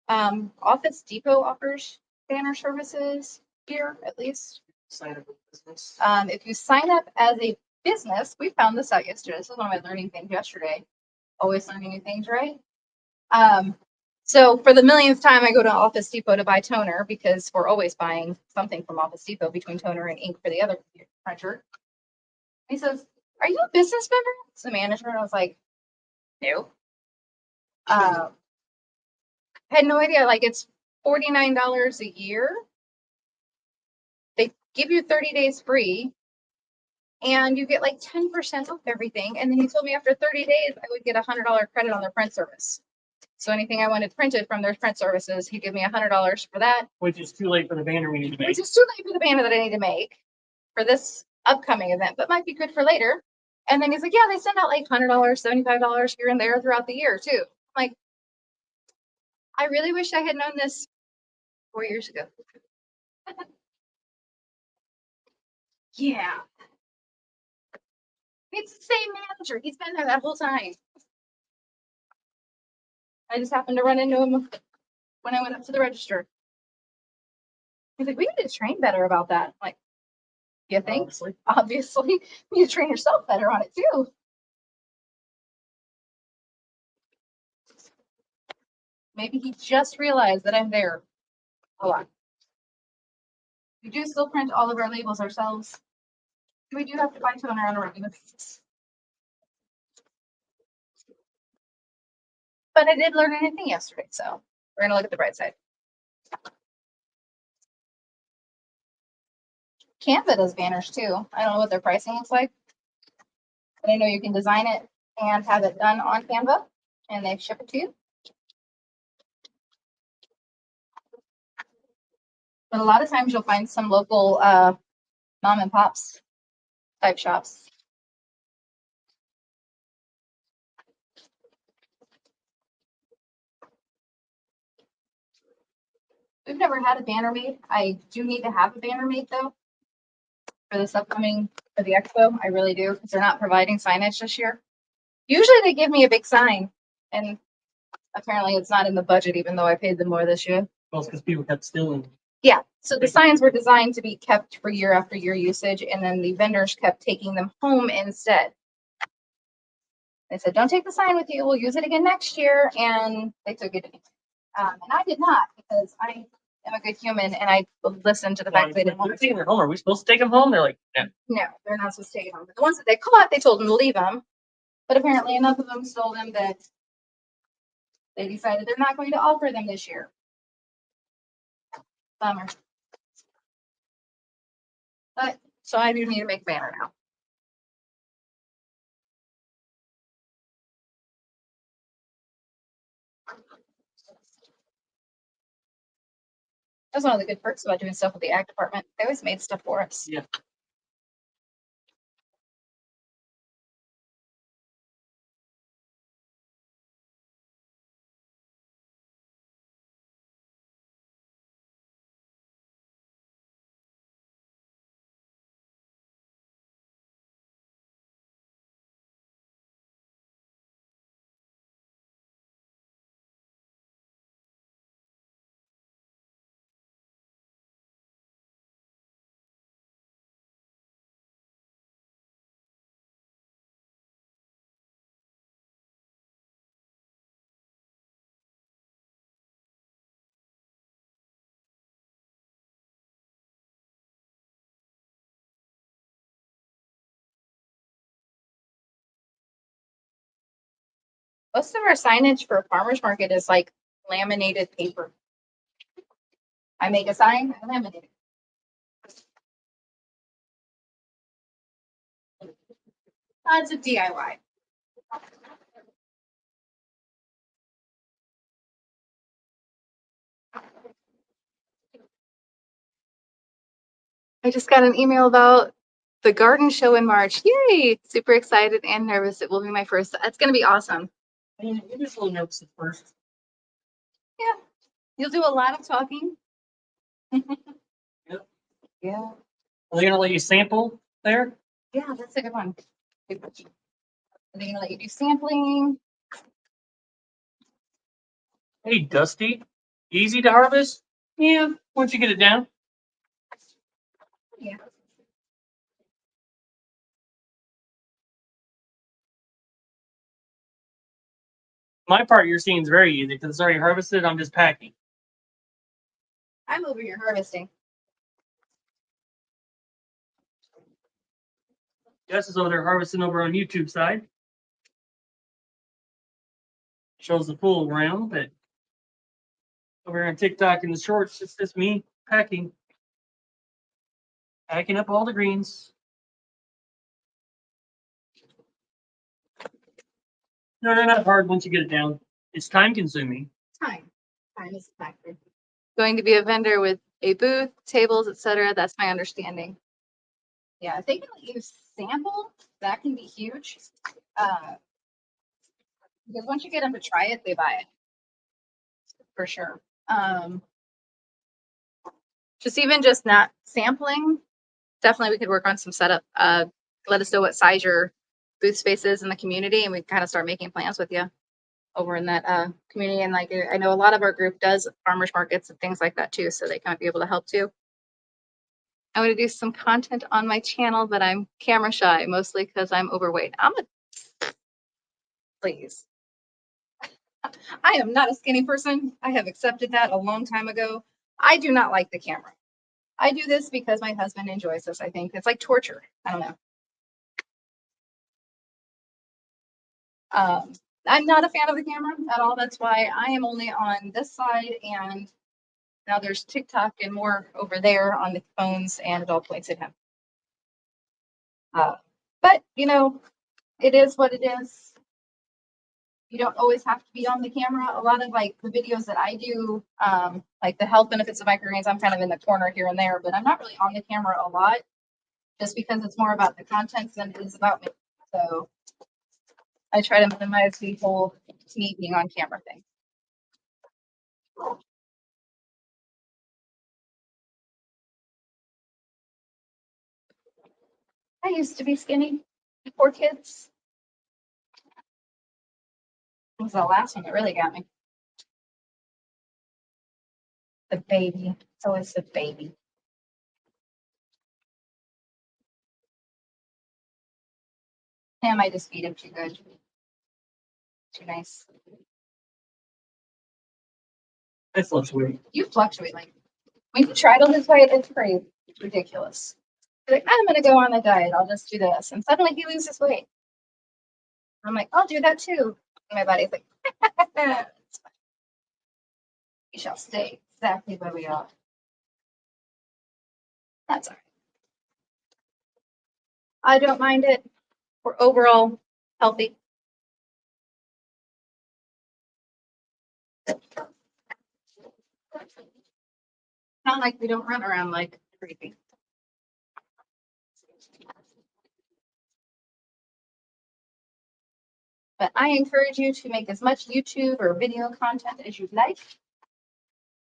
Office Depot offers banner services here, at least. Sign up with business. If you sign up as a business, we found this out yesterday. This was one of my learning things yesterday. Always learning new things, right? So for the millionth time, I go to Office Depot to buy toner because we're always buying something from Office Depot between toner and ink for the other printer. He says, "Are you a business member?" It's the manager, and I was like, "No." I had no idea. Like, it's $49 a year. They give you 30 days free, and you get like 10% off everything. And then he told me after 30 days, I would get $100 credit on their print service. So anything I wanted printed from their print services, he'd give me $100 for that. Which is too late for the banner we need to make. Which is too late for the banner that I need to make for this upcoming event, but might be good for later. And then he's like, yeah, they send out like $100, $75 here and there throughout the year too. I'm like, I really wish I had known this 4 years ago. Yeah. It's the same manager. He's been there that whole time. I just happened to run into him when I went up to the register. He's like, we need to train better about that. I'm like, you think? Obviously, you need to train yourself better on it too. Maybe he just realized that I'm there a lot. We do still print all of our labels ourselves. We do have to buy toner on a regular basis. But I did learn anything yesterday, so we're gonna look at the bright side. Canva does banners too. I don't know what their pricing looks like, but I know you can design it and have it done on Canva, and they ship it to you. But a lot of times you'll find some local mom and pops type shops. We've never had a banner made. I do need to have a banner made though for this upcoming, for the expo. I really do, because they're not providing signage this year. Usually they give me a big sign, and apparently it's not in the budget, even though I paid them more this year. Well, it's because people kept stealing. Yeah, so the signs were designed to be kept for year after year usage, and then the vendors kept taking them home instead. They said, don't take the sign with you, we'll use it again next year, and they took it. And I did not, because I am a good human, and I listened to the fact that they didn't want They're to. taking them home. Are we supposed to take them home? They're like, no. No, they're not supposed to take it home. But the ones that they caught, they told them to leave them. But apparently enough of them stole them that they decided they're not going to offer them this year. Bummer. But, so I do need to make a banner now. That's one of the good perks about doing stuff with the ag department. They always made stuff for us. Yeah. Most of our signage for a farmer's market is like laminated paper. I make a sign, I laminate it. Lots of DIY. I just got an email about the garden show in March. Yay! Super excited and nervous. It will be my first. It's going to be awesome. I mean, you're just a little nervous at first. Yeah. You'll do a lot of talking. Yep. Yeah, Are they gonna let you sample there? yeah, that's a good one. Are they gonna let you do sampling? Hey, Dusty. Easy to harvest? Yeah, once you get it down. Yeah. My part you're seeing is very easy because it's already harvested. I'm just packing. I'm over here harvesting. Jess is over there harvesting over on YouTube side. Shows the full round, but over here on TikTok in the shorts, it's just me packing. Packing up all the greens. No, they're not hard once you get it down. It's time consuming. Time. Time is a factor. Going to be a vendor with a booth, tables, etc. That's my understanding. Yeah, if they can let you sample, that can be huge. Because once you get them to try it, they buy it. For sure. Just even just not sampling, definitely we could work on some setup. Let us know what size your booth space is in the community, and we kind of start making plans with you over in that community. And like I know a lot of our group does farmers markets and things like that too, so they might be able to help too. I'm going to do some content on my channel, but I'm camera shy, mostly because I'm overweight. Please. I am not a skinny person. I have accepted that a long time ago. I do not like the camera. I do this because my husband enjoys this, I think. It's like torture. I don't know. I'm not a fan of the camera at all. That's why I am only on this side, and now there's TikTok and more over there on the phones, and it all points at him. But, you know, it is what it is. You don't always have to be on the camera. A lot of like the videos that I do, like the health benefits of microgreens, I'm kind of in the corner here and there, but I'm not really on the camera a lot just because it's more about the content than it is about me. So I try to minimize the whole me being on camera thing. I used to be skinny before kids. It was the last one that really got me. The baby. It's always the baby. Him, I just feed him too good. Too nice. I fluctuate. You fluctuate like when you try to lose weight, it's crazy. It's ridiculous. You're like, I'm gonna go on a diet, I'll just do this. And suddenly he loses weight. I'm like, I'll do that too. And my body's like, it's fine. We shall stay exactly where we are. That's all right. I don't mind it. We're overall healthy. Not like we don't run around like crazy. But I encourage you to make as much YouTube or video content as you'd like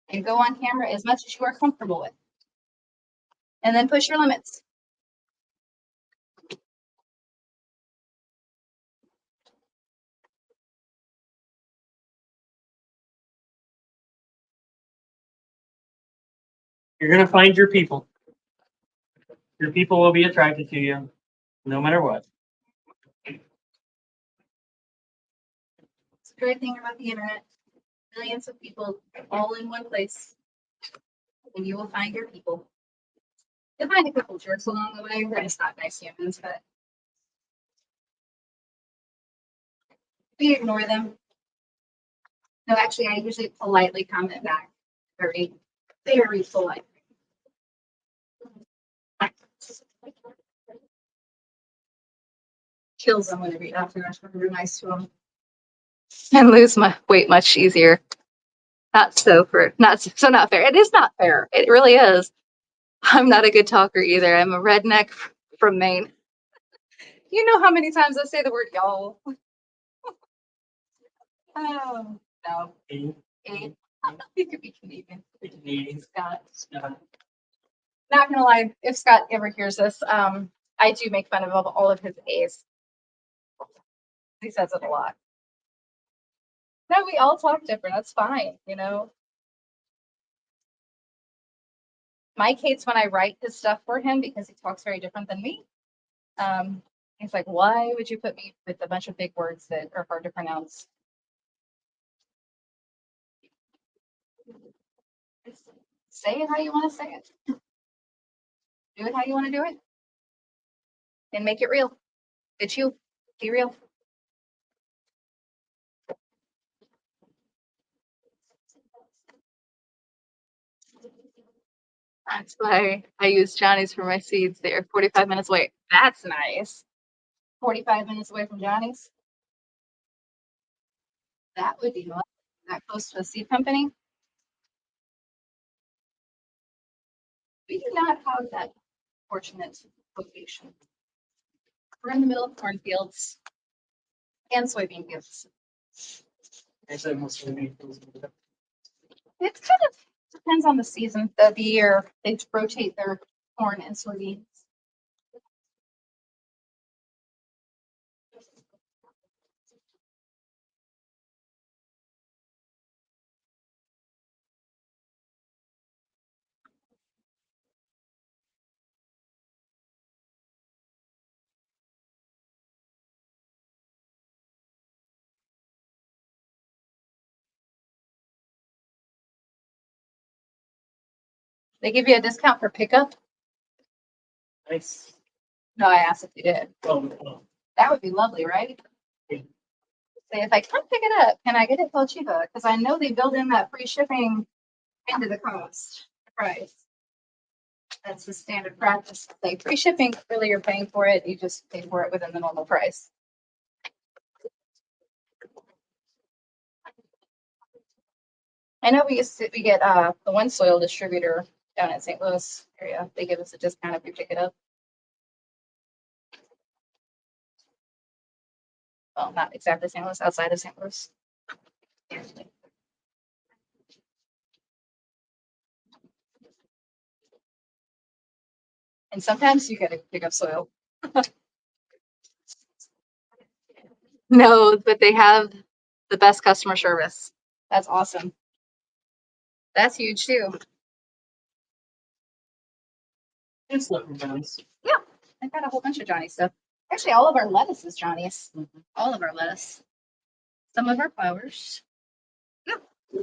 and go on camera as much as you are comfortable with. And then push your limits. You're gonna find your people. Your people will be attracted to you, no matter what. It's a great thing about the internet. Millions of people all in one place. And you will find your people. You'll find a couple jerks along the way. We're just not nice humans, but we ignore them. No, actually, I usually politely comment back. Very, very polite. Kills them whenever you have to be nice to them. And lose my weight much easier. Not fair. It is not fair. It really is. I'm not a good talker either. I'm a redneck from Maine. You know how many times I say the word y'all? Oh, no. 8. He could be Canadian. Canadian. Scott. Scott. Not gonna lie, if Scott ever hears this, I do make fun of all of his A's. He says it a lot. No, we all talk different. That's fine, you know. Mike hates when I write his stuff for him because he talks very different than me. He's like, why would you put me with a bunch of big words that are hard to pronounce? Say it how you want to say it. Do it how you want to do it. And make it real. It's you. Be real. That's why I use Johnny's for my seeds. They're 45 minutes away. That's nice. 45 minutes away from Johnny's. That would be lovely. That close to a seed company. We do not have that fortunate location. We're in the middle of cornfields and soybean fields. I said most of the It kind of depends on the season of the year. They rotate their corn and soybeans. They give you a discount for pickup? Nice. No, I asked if you did. Oh, That would be lovely, right? Yeah. Say, if I come pick it up, can I get it for cheaper? Because I know they build in that free shipping into the cost price. That's the standard practice. Like free shipping, really you're paying for it. You just pay for it within the normal price. I know we get the one soil distributor down in St. Louis area. They give us a discount if we pick it up. Well, not exactly St. Louis, outside of St. Louis. And sometimes you gotta pick up soil. No, but they have the best customer service. That's awesome. That's huge too. it's not nice. Yeah, I've got a whole bunch of Johnny stuff. Actually, all of our lettuce is Johnny's. All of our lettuce. Some of our flowers. Yep. We're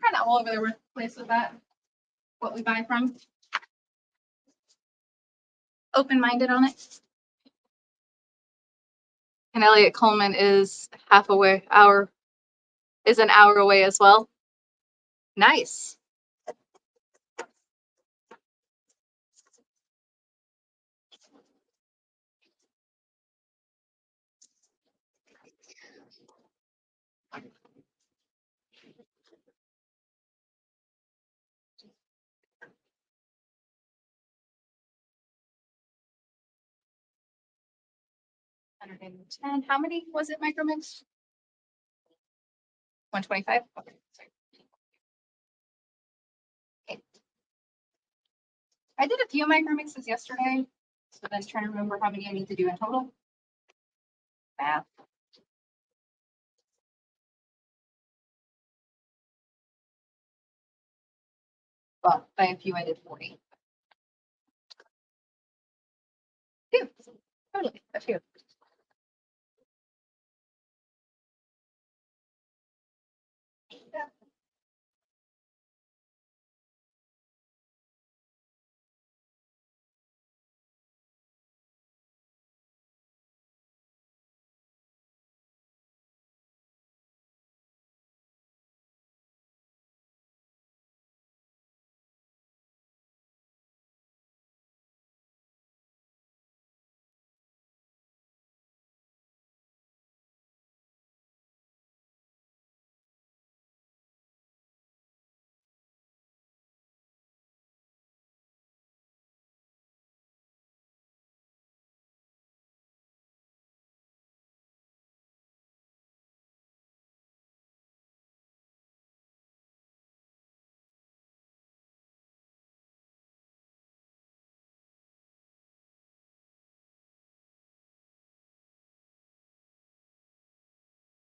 kind of all over the place with that. What we buy from. Open-minded on it. And Elliott Coleman is an hour away as well. Nice. $110. How many was it, micromix? 125? Okay, sorry. Okay. I did a few micromixes yesterday, so then trying to remember how many I need to do in total. Math. Well, by a few, I did 40. Phew, totally, a few.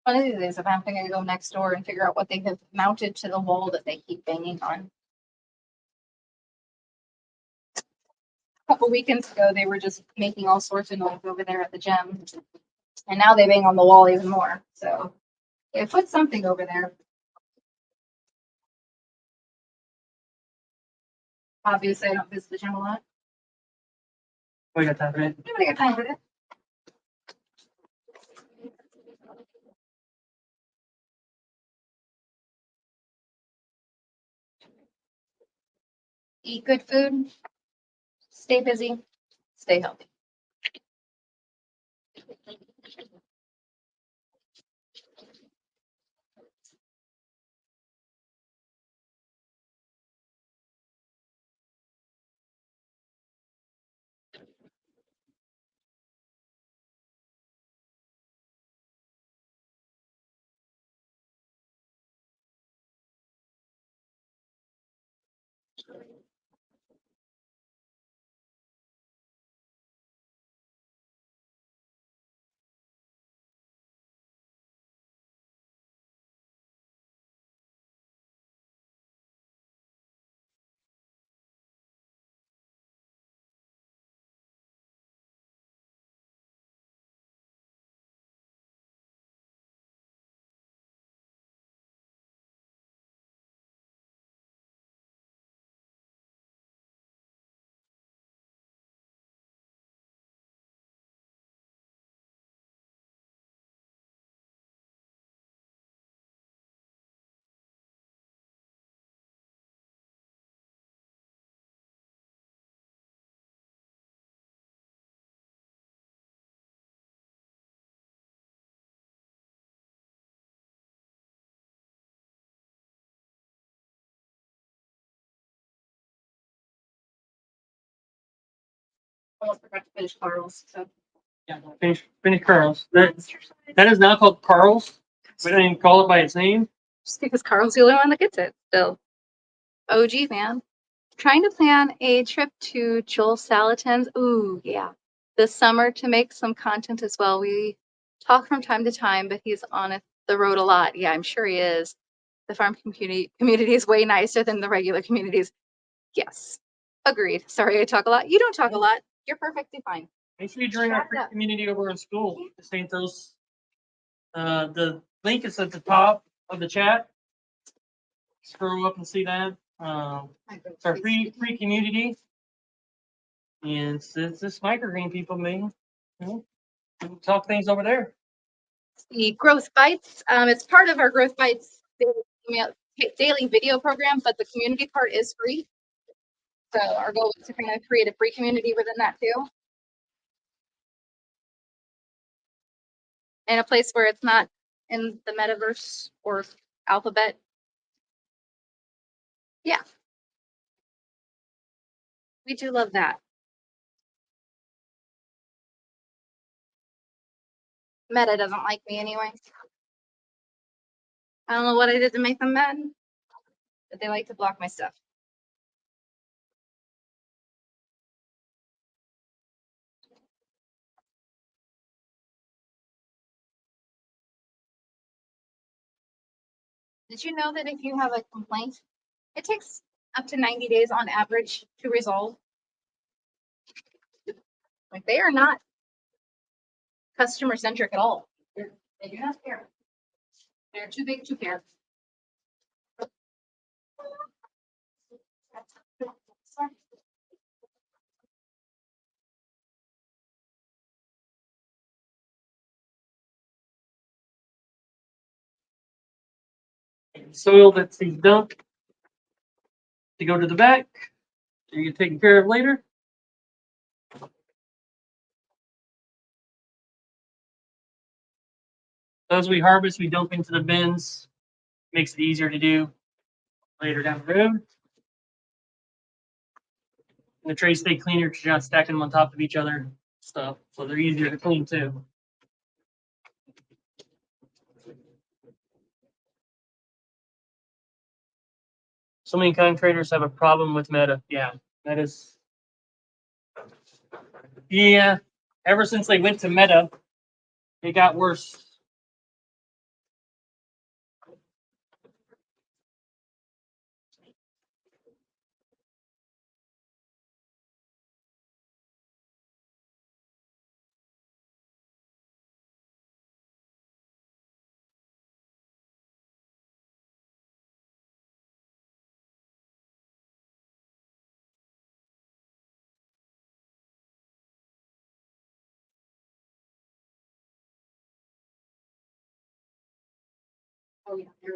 One of these days, if I'm gonna go next door and figure out what they have mounted to the wall that they keep banging on. A couple weekends ago, they were just making all sorts of noise over there at the gym. And now they bang on the wall even more, so. Yeah, put something over there. Obviously, I don't visit the gym a lot. We got time for it. Nobody got time for that. Eat good food, stay busy, stay healthy. Almost forgot to finish Carl's, so. Yeah, finish Carl's. That is now called Carl's. We don't even call it by its name. Just because Carl's the only one that gets it still. OG man. Trying to plan a trip to Joel Salatin's. Ooh, yeah. This summer to make some content as well. We talk from time to time, but he's on the road a lot. Yeah, I'm sure he is. The farm community is way nicer than the regular communities. Yes. Agreed. Sorry, I talk a lot. You don't talk a lot. You're perfectly fine. Make sure you join our Shut free up. community over in school. St. Those. The link is at the top of the chat. Scroll up and see that. It's our free community. And it's this microgreen people, man. You know, talk things over there. The Growth Bites. It's part of our Growth Bites daily video program, but the community part is free. So our goal is to kind of create a free community within that too. In a place where it's not in the metaverse or alphabet. Yeah. We do love that. Meta doesn't like me anyway. I don't know what I did to make them mad, but they like to block my stuff. Did you know that if you have a complaint, it takes up to 90 days on average to resolve? Like they are not customer centric at all. They do not care. They're too big to care. Soil that's dumped to go to the back. So you get taken care of later. As we harvest, we dump into the bins. Makes it easier to do later down the road. And the trays stay cleaner because you're not stacking them on top of each other stuff. So they're easier to clean too. So many contractors have a problem with Meta. Yeah, that is. Yeah, ever since they went to Meta, it got worse.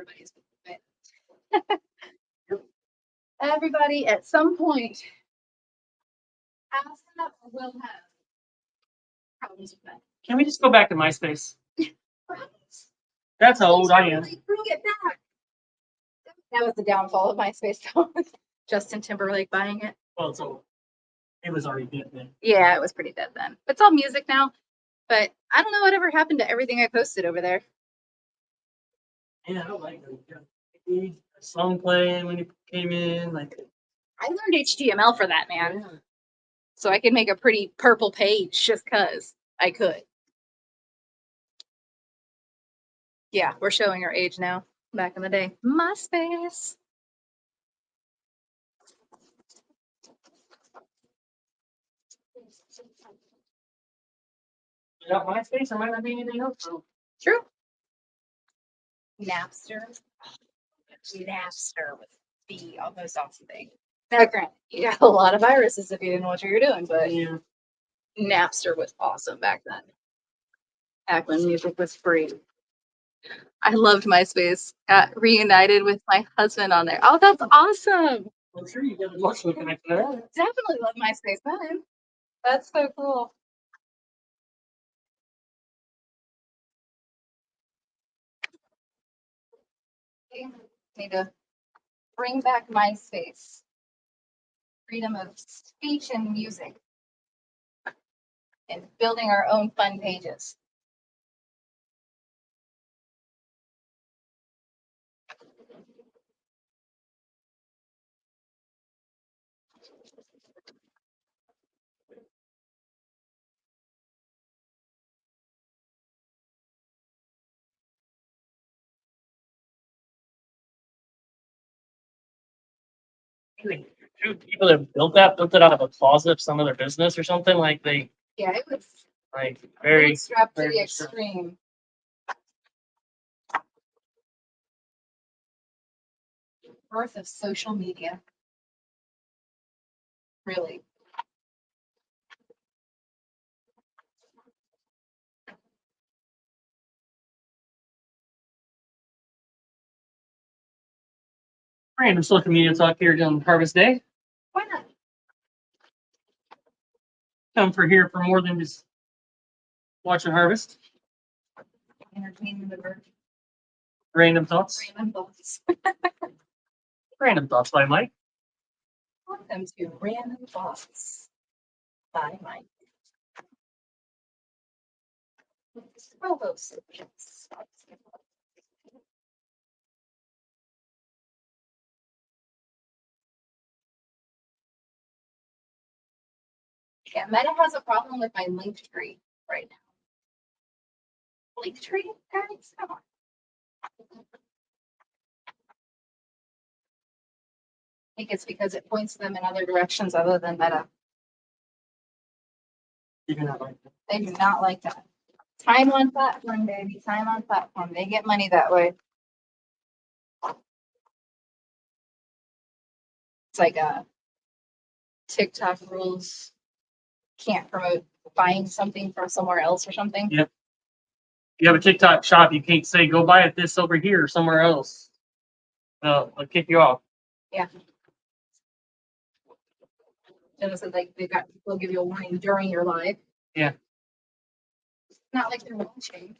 everybody's everybody at some point has had or will have problems with that. Can we just go back to MySpace? Right? That's how old I am. Really bring it back. That was the downfall of MySpace, though. Justin Timberlake buying it. Well, so it was already dead then. Yeah, it was pretty dead then. It's all music now. But I don't know whatever happened to everything I posted over there. Yeah, I don't like it. Song playing when you came in, like. I learned HTML for that, man. So I could make a pretty purple page just because I could. Yeah, we're showing our age now. Back in the day. MySpace. Without MySpace, there might not be anything else. So. True. Napster. Napster was the most awesome thing. Now, granted, you got a lot of viruses if you didn't know what you were doing, but Yeah. Napster was awesome back then. Back when music was free. I loved MySpace. Got reunited with my husband on there. Oh, that's awesome. I'm sure you got emotionally connected to that. Definitely love MySpace then. That's so cool. Okay, need to bring back MySpace. Freedom of speech and music. And building our own fun pages. Like, two people that built it out of a closet of some other business or something. Like they, Yeah, it was like very. strapped to very the bootstrapped. extreme. Birth of social media. Really. Random social media talk here on Harvest Day. Why not? Come for here for more than just watching harvest. Entertaining the bird. Random thoughts. Random thoughts. Random thoughts by Mike. Welcome to Random Thoughts by Mike. Provo subjects. Yeah, Meta has a problem with my linked tree right now. Linked tree, guys? Come on. I think it's because it points them in other directions other than Meta. You do not like that. They do not like that. Time on platform, baby. Time on platform. They get money that way. It's like TikTok rules. Can't promote buying something from somewhere else or something. Yep. You have a TikTok shop, you can't say go buy it this over here or somewhere else. No, I'll kick you off. Yeah. And it's like they'll give you a warning during your live. Yeah. Not like they're watching.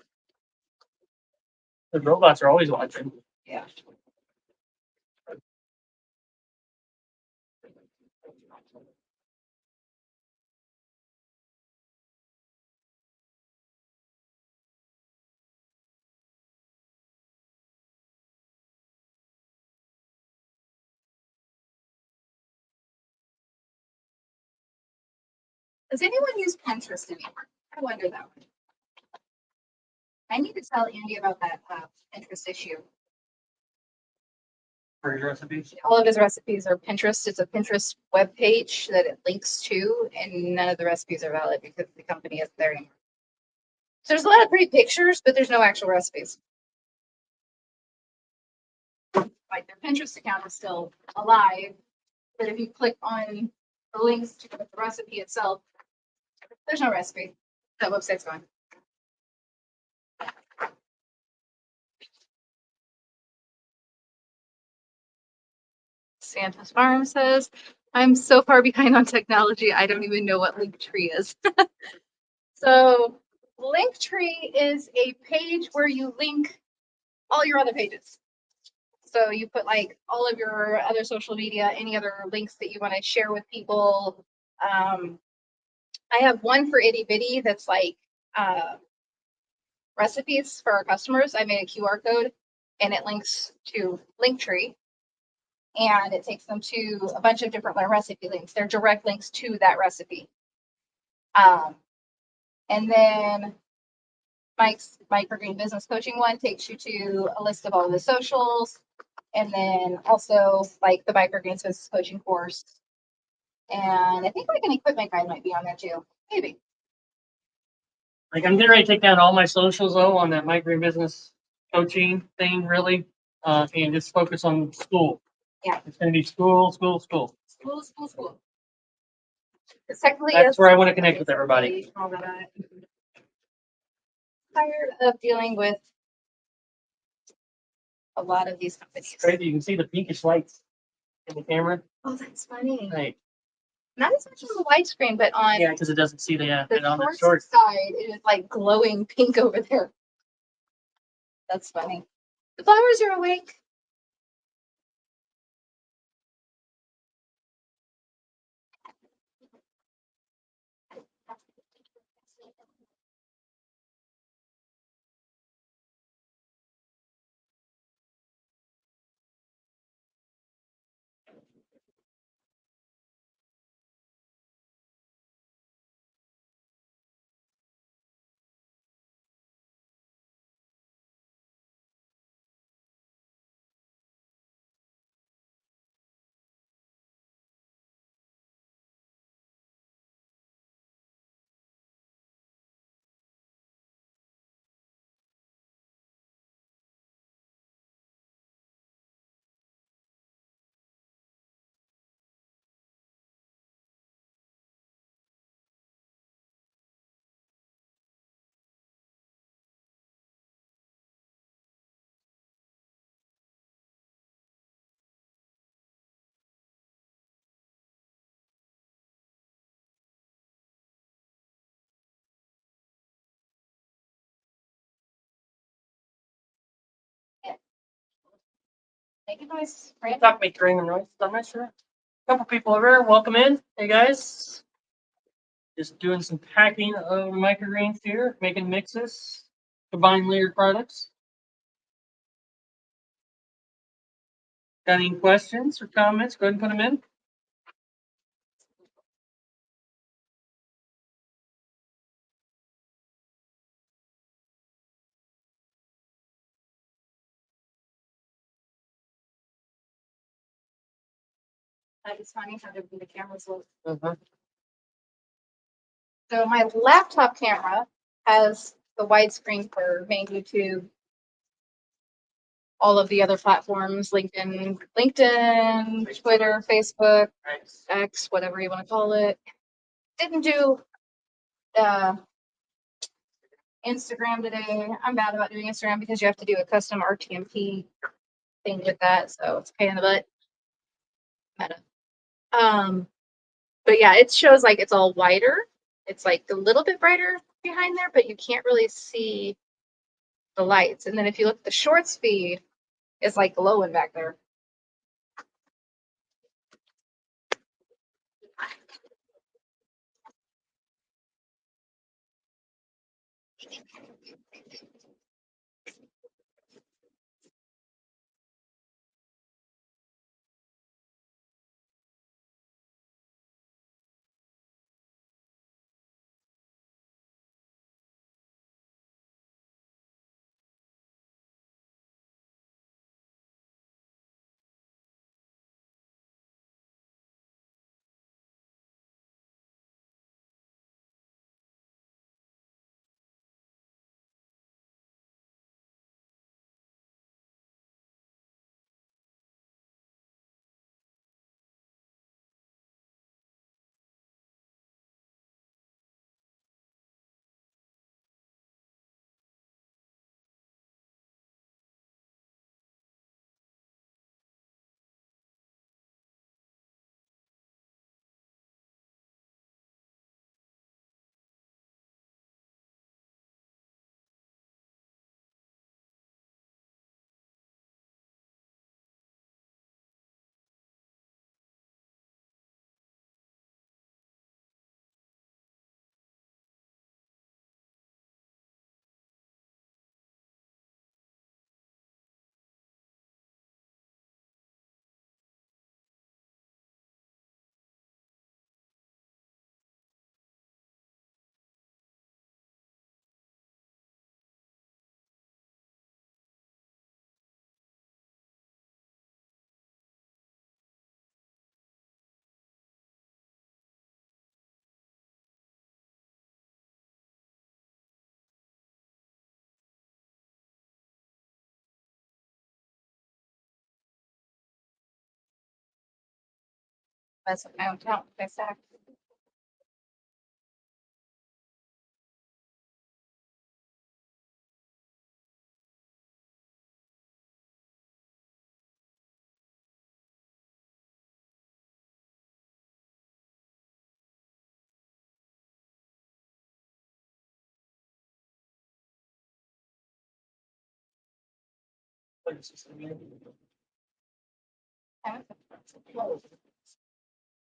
The robots are always watching. Yeah. Does anyone use Pinterest anymore? I wonder that one. I need to tell Andy about that Pinterest issue. For your recipes. All of his recipes are Pinterest. It's a Pinterest web page that it links to, and none of the recipes are valid because the company isn't there anymore. So there's a lot of great pictures, but there's no actual recipes. Like their Pinterest account is still alive, but if you click on the links to the recipe itself, there's no recipe. That website's gone. Santa's Farm says, I'm so far behind on technology, I don't even know what Linktree is. So Linktree is a page where you link all your other pages. So you put like all of your other social media, any other links that you want to share with people. I have one for Itty Bitty that's like recipes for our customers. I made a QR code and it links to Linktree and it takes them to a bunch of different recipe links. They're direct links to that recipe. And then Mike's Microgreen business coaching one takes you to a list of all of the socials. And then also like the Microgreens business coaching course. And I think like an equipment guide might be on there too. Maybe. Like I'm getting ready to take down all my socials though on that micro business coaching thing, really, and just focus on school. Yeah. It's going to be school, school, school. School. It's technically That's where I want to connect with everybody. Tired of dealing with a lot of these companies. It's crazy. You can see the pinkish lights in the camera. Oh, that's funny. Right. Not as much on the widescreen, but on Yeah, because it doesn't see the the on the short short. side, it is like glowing pink over there. That's funny. The flowers are awake. Make a noise. Right? Talk me during the noise. I'm not sure. Couple people over here. Welcome in. Hey guys. Just doing some packing of microgreens here, making mixes, combined layered products. Got any questions or comments? Go ahead and put them in. That is funny how the cameras look. Uh-huh. So my laptop camera has the widescreen for main YouTube, all of the other platforms, LinkedIn, Twitter, Facebook, Nice. X, whatever you want to call it. Didn't do uh, Instagram today. I'm bad about doing Instagram because you have to do a custom RTMP thing with that, so it's a pain in the butt. Meta. But yeah, it shows like it's all whiter. It's like a little bit brighter behind there, but you can't really see the lights. And then if you look at the shorts feed, it's like glowing back there. Mess with my own count. I sack.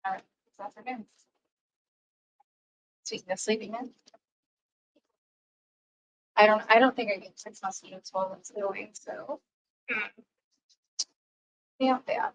All right, this afternoon. Speaking of sleeping in. I don't think I get 6 months to do 12 months going, so. Yeah, yeah.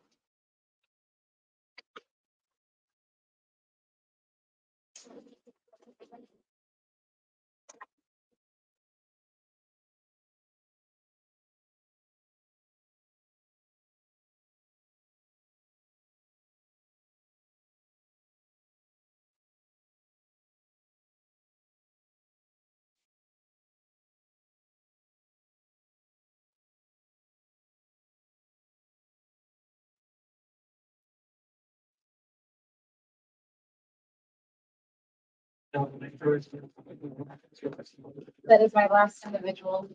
That is my last individual.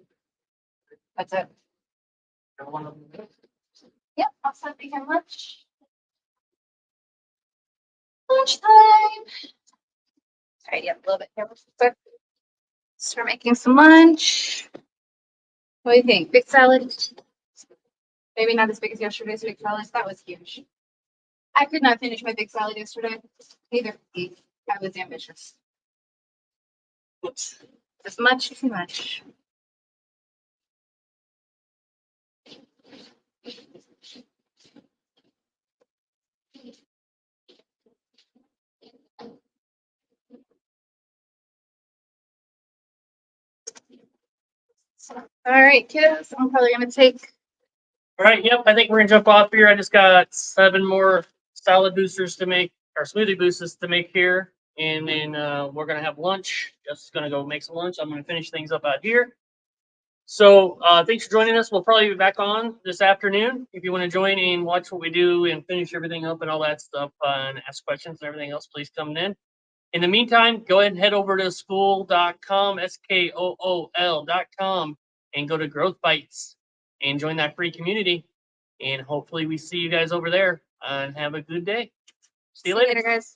That's it. Yep, I'll send him lunch. Lunchtime. Tidy up a little bit here real quick. Start making some lunch. What do you think? Big salad? Maybe not as big as yesterday's big salad. That was huge. I could not finish my big salad yesterday. Neither could he. I was ambitious. Oops. Just much too much. All right, kids, I'm probably gonna take. All right, yep, I think we're gonna jump off here. I just got 7 more salad boosters to make, or smoothie boosters to make here. And then we're gonna have lunch. Just gonna go make some lunch. I'm gonna finish things up out here. So thanks for joining us. We'll probably be back on this afternoon. If you want to join and watch what we do and finish everything up and all that stuff and ask questions and everything else, please come in. In the meantime, go ahead and head over to school.com, SKOOL.com, and go to Growth Bites and join that free community. And hopefully we see you guys over there and have a good day. See you later. Guys.